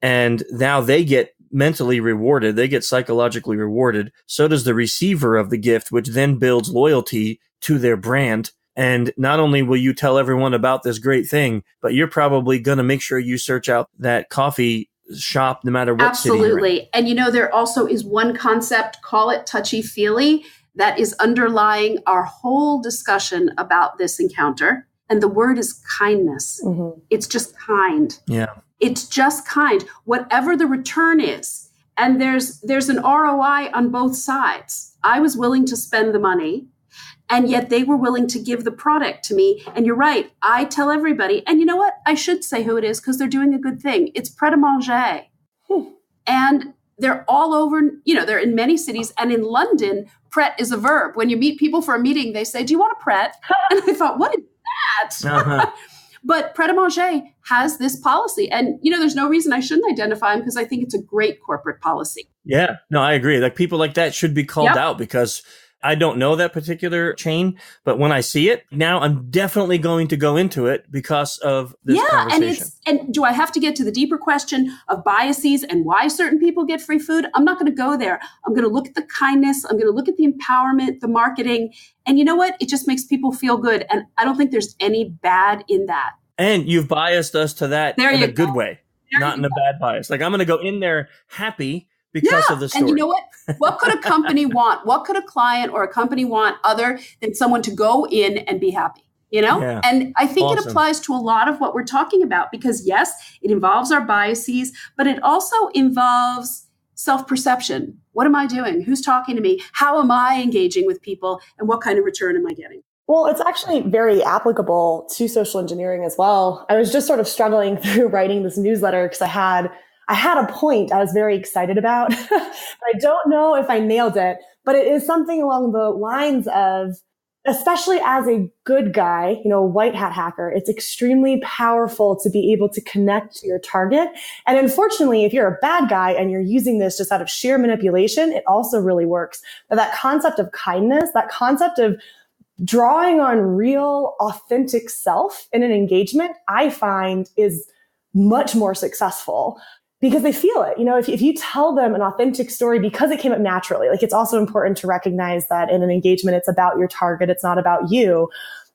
And now they get mentally rewarded. They get psychologically rewarded. So does the receiver of the gift, which then builds loyalty to their brand. And not only will you tell everyone about this great thing, but you're probably going to make sure you search out that coffee shop no matter what city you're in. And there also is one concept, call it touchy-feely, that is underlying our whole discussion about this encounter. And the word is kindness. It's just kind. Yeah. It's just kind, whatever the return is. And there's an ROI on both sides. I was willing to spend the money, and yet they were willing to give the product to me. And you're right. I tell everybody, and you know what? I should say who it is because they're doing a good thing. It's Pret-a-Manger. And they're all over, they're in many cities. And in London, Pret is a verb. When you meet people for a meeting, they say, do you want a Pret? And I thought, what is that? But Pret-a-Manger has this policy. And, there's no reason I shouldn't identify them because I think it's a great corporate policy. Yeah, no, I agree. Like people like that should be called out because I don't know that particular chain. But when I see it, now I'm definitely going to go into it because of this conversation. And do I have to get to the deeper question of biases and why certain people get free food? I'm not going to go there. I'm going to look at the kindness. I'm going to look at the empowerment, the marketing. And you know what? It just makes people feel good. And I don't think there's any bad in that. And you've biased us to that in a good way, not in a bad bias. Like I'm going to go in there happy because of the story. And you know what? What could a company want? What could a client or a company want other than someone to go in and be happy? Yeah. And I think it applies to a lot of what we're talking about because yes, it involves our biases, but it also involves self-perception. What am I doing? Who's talking to me? How am I engaging with people? And what kind of return am I getting? Well, it's actually very applicable to social engineering as well. I was just sort of struggling through writing this newsletter because I had a point I was very excited about. I don't know if I nailed it, but it is something along the lines of, especially as a good guy, white hat hacker, it's extremely powerful to be able to connect to your target. And unfortunately, if you're a bad guy and you're using this just out of sheer manipulation, it also really works. But that concept of kindness, that concept of drawing on real, authentic self in an engagement, I find is much more successful because they feel it. If you tell them an authentic story because it came up naturally, like it's also important to recognize that in an engagement, it's about your target. It's not about you.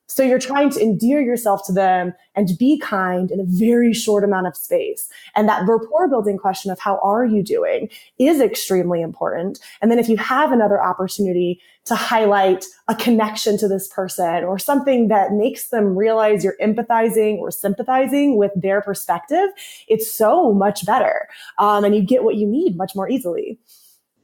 So you're trying to endear yourself to them and be kind in a very short amount of space. And that rapport building question of how are you doing is extremely important. And then if you have another opportunity to highlight a connection to this person or something that makes them realize you're empathizing or sympathizing with their perspective, it's so much better. And you get what you need much more easily.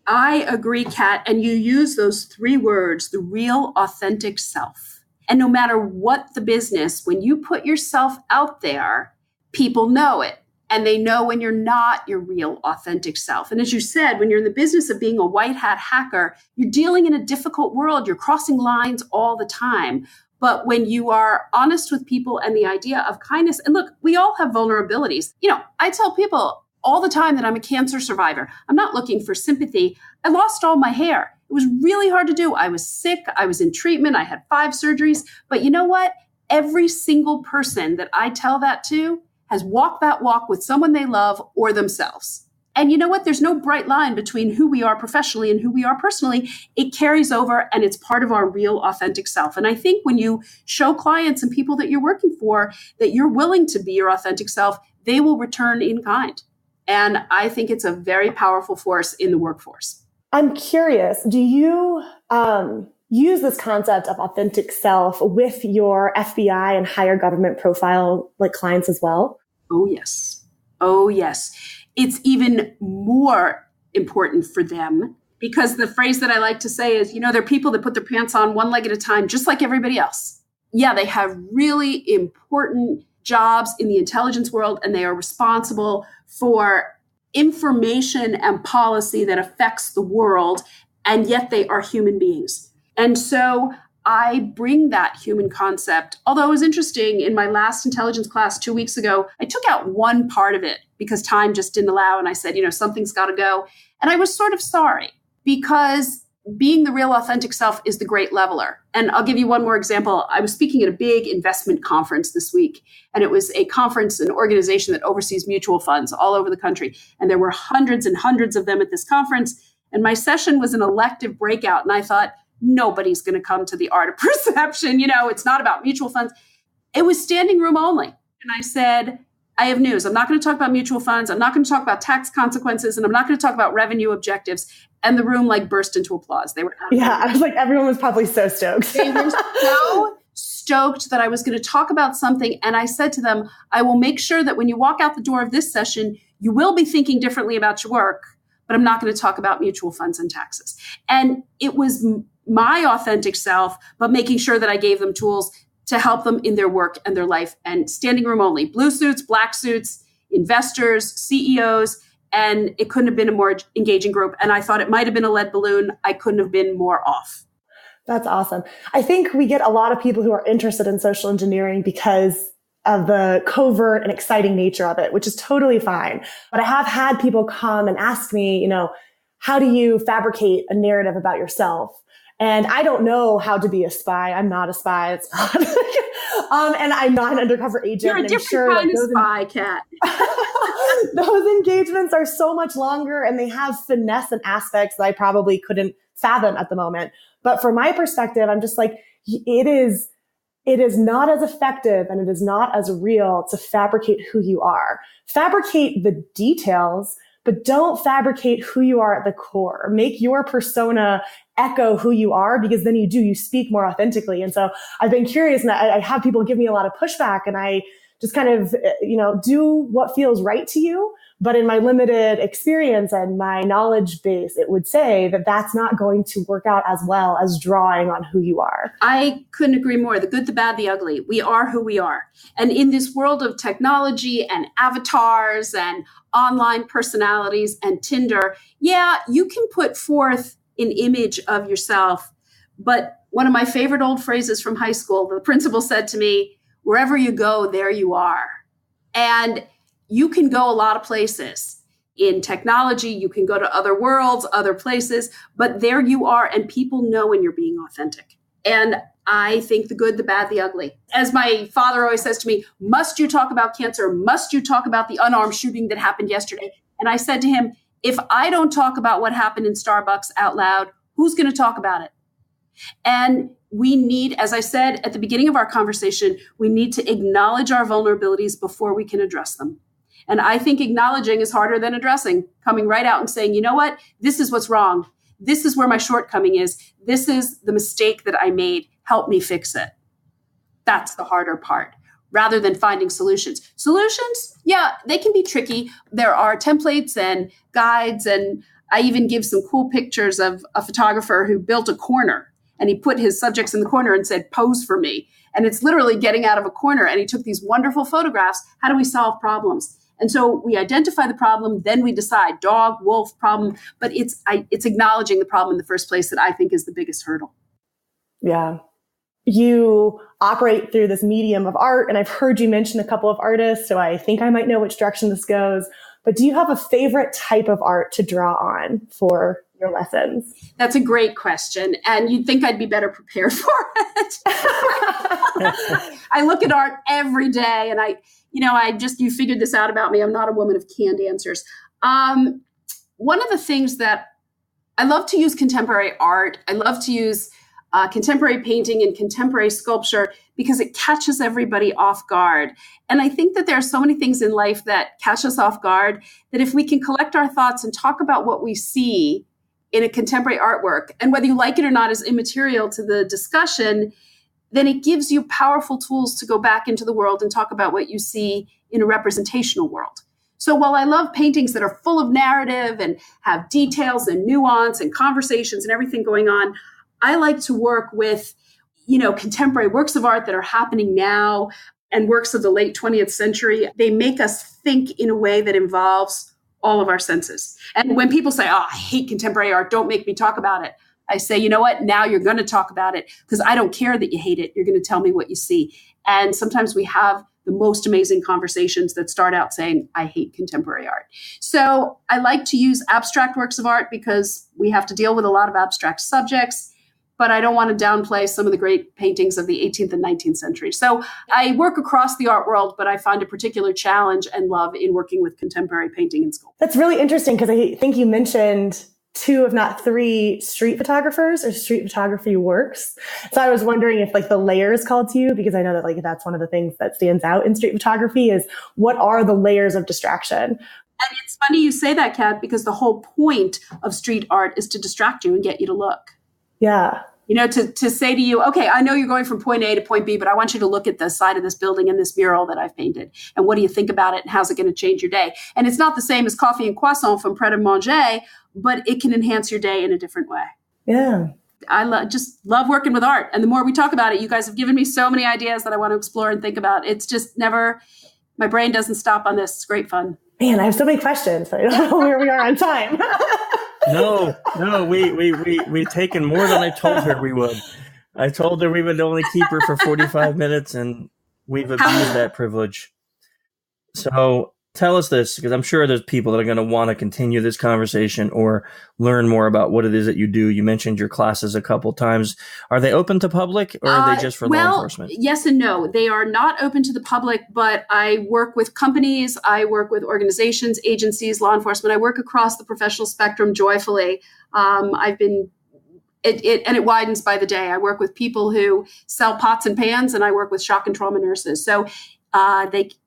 I agree, Kat. And you use those 3 words, the real authentic self. And no matter what the business, when you put yourself out there, people know it. And they know when you're not your real authentic self. And as you said, when you're in the business of being a white hat hacker, you're dealing in a difficult world. You're crossing lines all the time. But when you are honest with people and the idea of kindness, and look, we all have vulnerabilities. I tell people all the time that I'm a cancer survivor. I'm not looking for sympathy. I lost all my hair. It was really hard to do. I was sick. I was in treatment. I had 5 surgeries. But you know what? Every single person that I tell that to has walked that walk with someone they love or themselves. And you know what? There's no bright line between who we are professionally and who we are personally. It carries over and it's part of our real authentic self. And I think when you show clients and people that you're working for that you're willing to be your authentic self, they will return in kind. And I think it's a very powerful force in the workforce. I'm curious, do you use this concept of authentic self with your FBI and higher government profile like clients as well? Oh, yes. Oh, yes. It's even more important for them because the phrase that I like to say is, they're people that put their pants on one leg at a time, just like everybody else. Yeah, they have really important jobs in the intelligence world, and they are responsible for information and policy that affects the world, and yet they are human beings. And so I bring that human concept, although it was interesting in my last intelligence class 2 weeks ago, I took out one part of it because time just didn't allow. And I said, something's got to go. And I was sort of sorry because being the real authentic self is the great leveler. And I'll give you one more example. I was speaking at a big investment conference this week, and it was a conference, an organization that oversees mutual funds all over the country. And there were hundreds and hundreds of them at this conference. And my session was an elective breakout. And I thought, nobody's going to come to the art of perception. It's not about mutual funds. It was standing room only. And I said, I have news. I'm not going to talk about mutual funds. I'm not going to talk about tax consequences. And I'm not going to talk about revenue objectives. And the room burst into applause. They were I was like, everyone was probably so stoked. They were so stoked that I was going to talk about something. And I said to them, I will make sure that when you walk out the door of this session, you will be thinking differently about your work, but I'm not going to talk about mutual funds and taxes. And it was my authentic self, but making sure that I gave them tools to help them in their work and their life. And standing room only, blue suits, black suits, investors, CEOs, and it couldn't have been a more engaging group. And I thought it might have been a lead balloon. I couldn't have been more off. That's awesome. I think we get a lot of people who are interested in social engineering because of the covert and exciting nature of it, which is totally fine. But I have had people come and ask me, how do you fabricate a narrative about yourself? And I don't know how to be a spy. I'm not a spy. It's not. And I'm not an undercover agent. You're a different kind of spy, Kat. Those engagements are so much longer and they have finesse and aspects that I probably couldn't fathom at the moment. But from my perspective, I'm just like, it is not as effective and it is not as real to fabricate who you are. Fabricate the details, but don't fabricate who you are at the core. Make your persona echo who you are, because then you speak more authentically. And so I've been curious, and I have people give me a lot of pushback, and I just kind of, do what feels right to you. But in my limited experience and my knowledge base, it would say that that's not going to work out as well as drawing on who you are. I couldn't agree more. The good, the bad, the ugly. We are who we are. And in this world of technology and avatars and online personalities and Tinder, you can put forth an image of yourself. But one of my favorite old phrases from high school, the principal said to me, wherever you go, there you are. And you can go a lot of places. In technology, you can go to other worlds, other places, but there you are, and people know when you're being authentic. And I think the good, the bad, the ugly. As my father always says to me, must you talk about cancer? Must you talk about the unarmed shooting that happened yesterday? And I said to him, if I don't talk about what happened in Starbucks out loud, who's going to talk about it? And we need, as I said at the beginning of our conversation, we need to acknowledge our vulnerabilities before we can address them. And I think acknowledging is harder than addressing, coming right out and saying, you know what, this is what's wrong. This is where my shortcoming is. This is the mistake that I made. Help me fix it. That's the harder part, rather than finding solutions. Solutions, yeah, they can be tricky. There are templates and guides, and I even give some cool pictures of a photographer who built a corner, and he put his subjects in the corner and said, pose for me. And it's literally getting out of a corner, and he took these wonderful photographs. How do we solve problems? And so we identify the problem, then we decide dog, wolf, problem, but it's acknowledging the problem in the first place that I think is the biggest hurdle. Yeah. You operate through this medium of art, and I've heard you mention a couple of artists, so I think I might know which direction this goes. But do you have a favorite type of art to draw on for your lessons? That's a great question, and you'd think I'd be better prepared for it. I look at art every day, and you figured this out about me. I'm not a woman of canned answers. One of the things that I love to use contemporary art. I love to use contemporary painting and contemporary sculpture because it catches everybody off guard. And I think that there are so many things in life that catch us off guard that if we can collect our thoughts and talk about what we see in a contemporary artwork, and whether you like it or not is immaterial to the discussion, then it gives you powerful tools to go back into the world and talk about what you see in a representational world. So while I love paintings that are full of narrative and have details and nuance and conversations and everything going on, I like to work with, contemporary works of art that are happening now and works of the late 20th century. They make us think in a way that involves all of our senses. And when people say, oh, I hate contemporary art, don't make me talk about it, I say, you know what? Now you're going to talk about it because I don't care that you hate it. You're going to tell me what you see. And sometimes we have the most amazing conversations that start out saying, I hate contemporary art. So I like to use abstract works of art because we have to deal with a lot of abstract subjects, but I don't want to downplay some of the great paintings of the 18th and 19th century. So I work across the art world, but I find a particular challenge and love in working with contemporary painting and sculpture. That's really interesting because I think you mentioned 2, if not 3, street photographers or street photography works. So I was wondering if the layers called to you, because I know that that's one of the things that stands out in street photography is what are the layers of distraction? And it's funny you say that, Kat, because the whole point of street art is to distract you and get you to look. Yeah. To say to you, okay, I know you're going from point A to point B, but I want you to look at the side of this building and this mural that I've painted. And what do you think about it? And how's it going to change your day? And it's not the same as coffee and croissant from Pret a Manger, but it can enhance your day in a different way. Yeah. I just love working with art. And the more we talk about it, you guys have given me so many ideas that I want to explore and think about. It's just my brain doesn't stop on this. It's great fun. Man, I have so many questions. I don't know where we are on time. No, we've taken more than I told her we would. I told her we would only keep her for 45 minutes, and we've abused that privilege. So tell us this, because I'm sure there's people that are going to want to continue this conversation or learn more about what it is that you do. You mentioned your classes a couple times. Are they open to public, or are they just for law enforcement? Yes and no. They are not open to the public, but I work with companies. I work with organizations, agencies, law enforcement. I work across the professional spectrum joyfully. It widens by the day. I work with people who sell pots and pans, and I work with shock and trauma nurses. So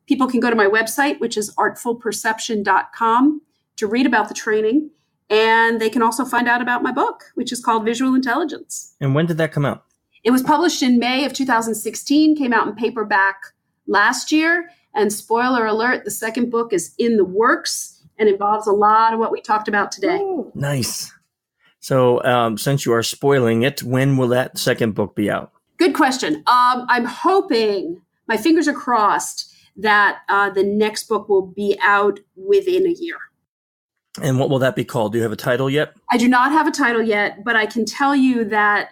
people can go to my website, which is artfulperception.com, to read about the training. And they can also find out about my book, which is called Visual Intelligence. And when did that come out? It was published in May of 2016, came out in paperback last year. And spoiler alert, the second book is in the works and involves a lot of what we talked about today. Ooh. Nice. So since you are spoiling it, when will that second book be out? Good question. I'm hoping, my fingers are crossed, that the next book will be out within a year. And what will that be called? Do you have a title yet? I do not have a title yet, but I can tell you that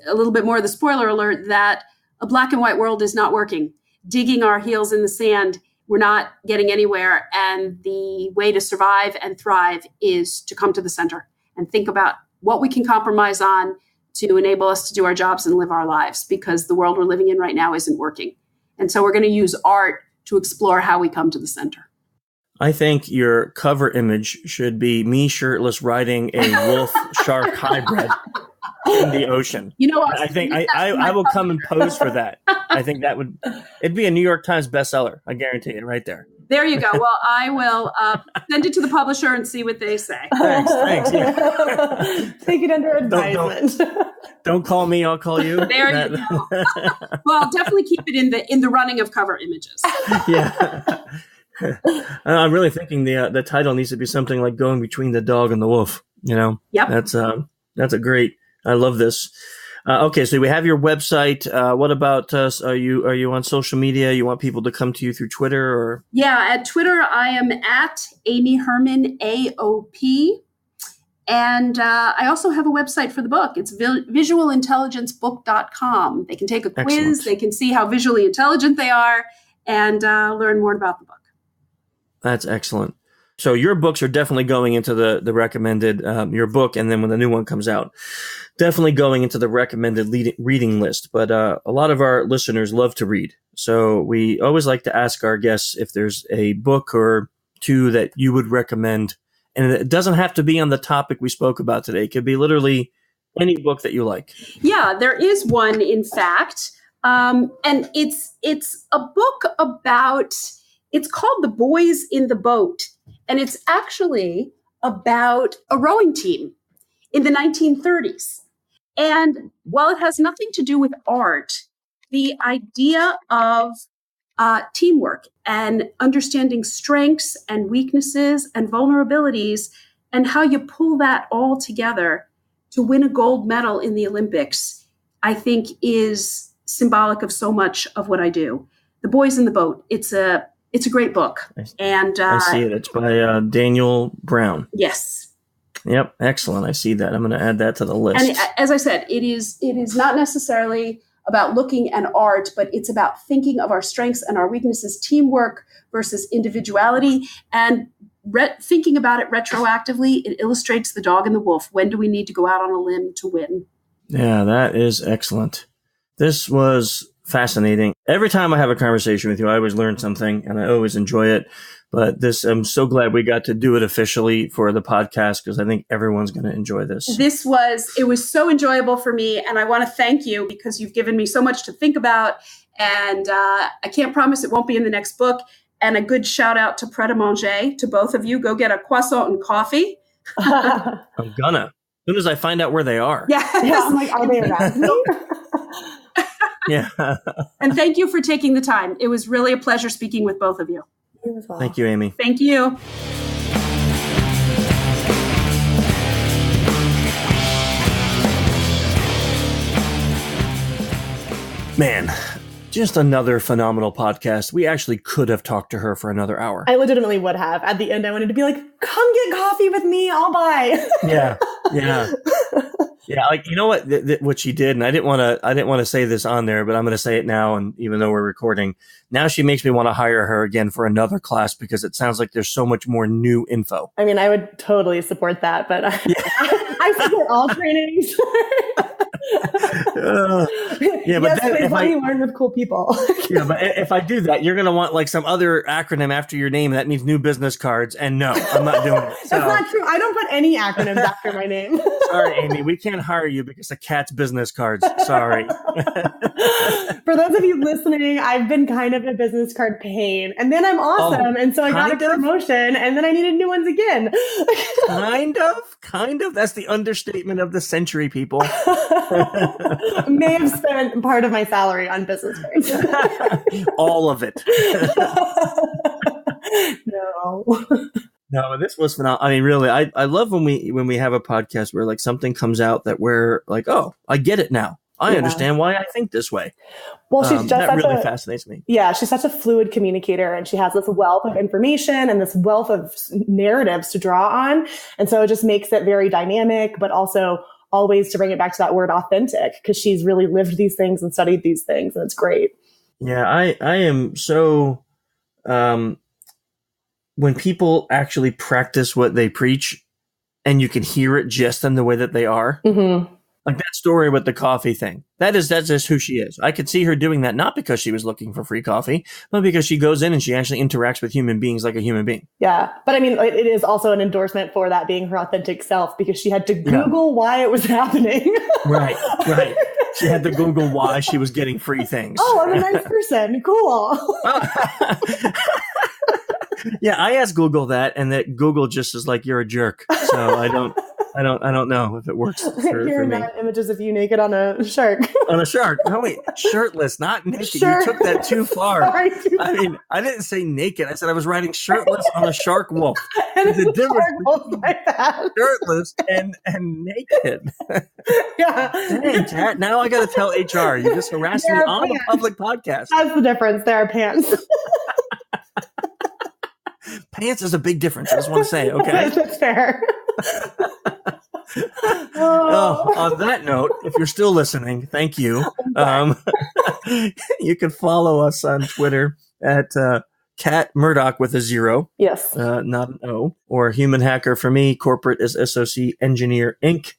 a little bit more of the spoiler alert, that a black and white world is not working. Digging our heels in the sand, we're not getting anywhere. And the way to survive and thrive is to come to the center and think about what we can compromise on to enable us to do our jobs and live our lives, because the world we're living in right now isn't working. And so we're going to use art to explore how we come to the center. I think your cover image should be me shirtless riding a wolf-shark hybrid. in the ocean. You know what? I think I will come and pose for that. I think it'd be a New York Times bestseller. I guarantee it right there. There you go. Well, I will send it to the publisher and see what they say. Thanks. Yeah. Take it under advisement. Don't call me. I'll call you. There you go. Well, definitely keep it in the running of cover images. Yeah. I'm really thinking the title needs to be something like "Going Between the Dog and the Wolf." Yep. That's a great. I love this. Okay, so we have your website. What about us? Are you on social media? You want people to come to you through Twitter or? Yeah, at Twitter I am at Amy Herman AOP, and I also have a website for the book. It's visualintelligencebook.com. They can take a quiz. Excellent. They can see how visually intelligent they are, and learn more about the book. That's excellent. So your books are definitely going into the recommended, your book, and then when the new one comes out, definitely going into the recommended reading list. But a lot of our listeners love to read. So we always like to ask our guests if there's a book or two that you would recommend. And it doesn't have to be on the topic we spoke about today. It could be literally any book that you like. Yeah, there is one, in fact. And it's a book about, it's called The Boys in the Boat. And it's actually about a rowing team in the 1930s. And while it has nothing to do with art, the idea of teamwork and understanding strengths and weaknesses and vulnerabilities and how you pull that all together to win a gold medal in the Olympics, I think is symbolic of so much of what I do. The Boys in the Boat. It's a great book. And I see it. It's by Daniel Brown. Yes. Yep. Excellent. I see that. I'm going to add that to the list. And as I said, it is not necessarily about looking at art, but it's about thinking of our strengths and our weaknesses, teamwork versus individuality, and thinking about it retroactively. It illustrates the dog and the wolf. When do we need to go out on a limb to win? Yeah, that is excellent. This was fascinating. Every time I have a conversation with you, I always learn something and I always enjoy it. But I'm so glad we got to do it officially for the podcast because I think everyone's going to enjoy this. It was so enjoyable for me. And I want to thank you because you've given me so much to think about. And I can't promise it won't be in the next book. And a good shout out to Pret a Manger, to both of you. Go get a croissant and coffee. I'm gonna. As soon as I find out where they are. Yeah. I'm like, are they around me? Yeah. And thank you for taking the time. It was really a pleasure speaking with both of you. You as well. Thank you, Amy. Thank you. Man, just another phenomenal podcast. We actually could have talked to her for another hour. I legitimately would have. At the end, I wanted to be like, come get coffee with me. I'll buy. Yeah. Yeah, like, you know what she did, and I didn't want to say this on there, but I'm going to say it now. And even though we're recording, now she makes me want to hire her again for another class because it sounds like there's so much more new info. I mean, I would totally support that, but I support all trainings. Yeah, but yes, then if you learn with cool people. Yeah, but if I do that, you're going to want like some other acronym after your name that means new business cards. And no, I'm not doing it. That's not true. I don't put any acronyms after my name. Sorry, Amy, we can't hire you because of Cat's business cards. Sorry. For those of you listening, I've been kind of a business card pain, and then I'm awesome, and so I got a promotion, and then I needed new ones again. Kind of. That's the understatement of the century, people. May have spent part of my salary on business cards. All of it. No, this was phenomenal. I mean, really, I love when we have a podcast where like something comes out that we're like, oh, I get it now. I understand why I think this way. Well, she's just that really fascinates me. Yeah, she's such a fluid communicator, and she has this wealth of information and this wealth of narratives to draw on. And so it just makes it very dynamic, but also always to bring it back to that word authentic, because she's really lived these things and studied these things, and it's great. Yeah, I am so, when people actually practice what they preach and you can hear it just in the way that they are, like story with the coffee thing. That's just who she is. I could see her doing that not because she was looking for free coffee, but because she goes in and she actually interacts with human beings like a human being. Yeah. But I mean, it is also an endorsement for that being her authentic self because she had to Google why it was happening. Right. She had to Google why she was getting free things. Oh, I'm a nice person. Cool. Yeah, I asked Google that, and that Google just is like, you're a jerk. So I don't know if it works for me. Images of you naked on a shark. On a shark. No, wait, shirtless, not naked. Sure. You took that too far. Sorry, I mean, I didn't say naked. I said I was riding shirtless on a shark wolf. And There's a difference between like that. shirtless and naked. Yeah. Dang, Kat, now I got to tell HR. You just harassed me on a public podcast. That's the difference. There are pants. Pants is a big difference. I just want to say, okay? That's fair. On that note, if you're still listening, thank you. You can follow us on Twitter at Kat Murdoch with a 0. Yes. Not an O. Or Human Hacker for me. Corporate is SOC Engineer Inc.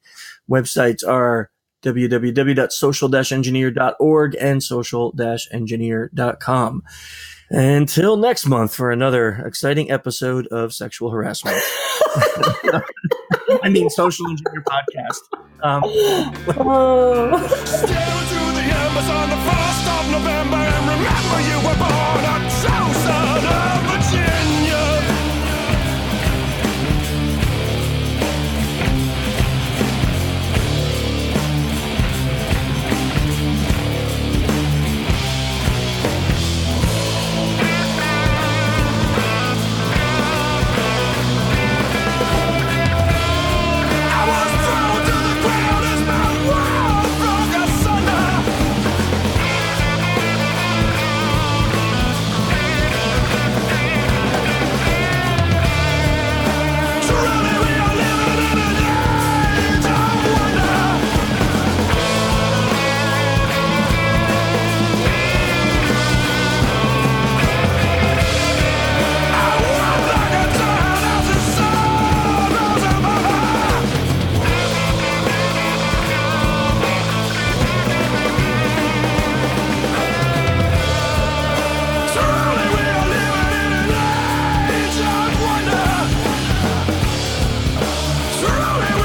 Websites are www.social-engineer.org and social-engineer.com. Until next month for another exciting episode of Sexual Harassment. I mean, Social Engineer Podcast. Stare into the embers on the 1st of November and remember you were born at Southside of Virginia. Truly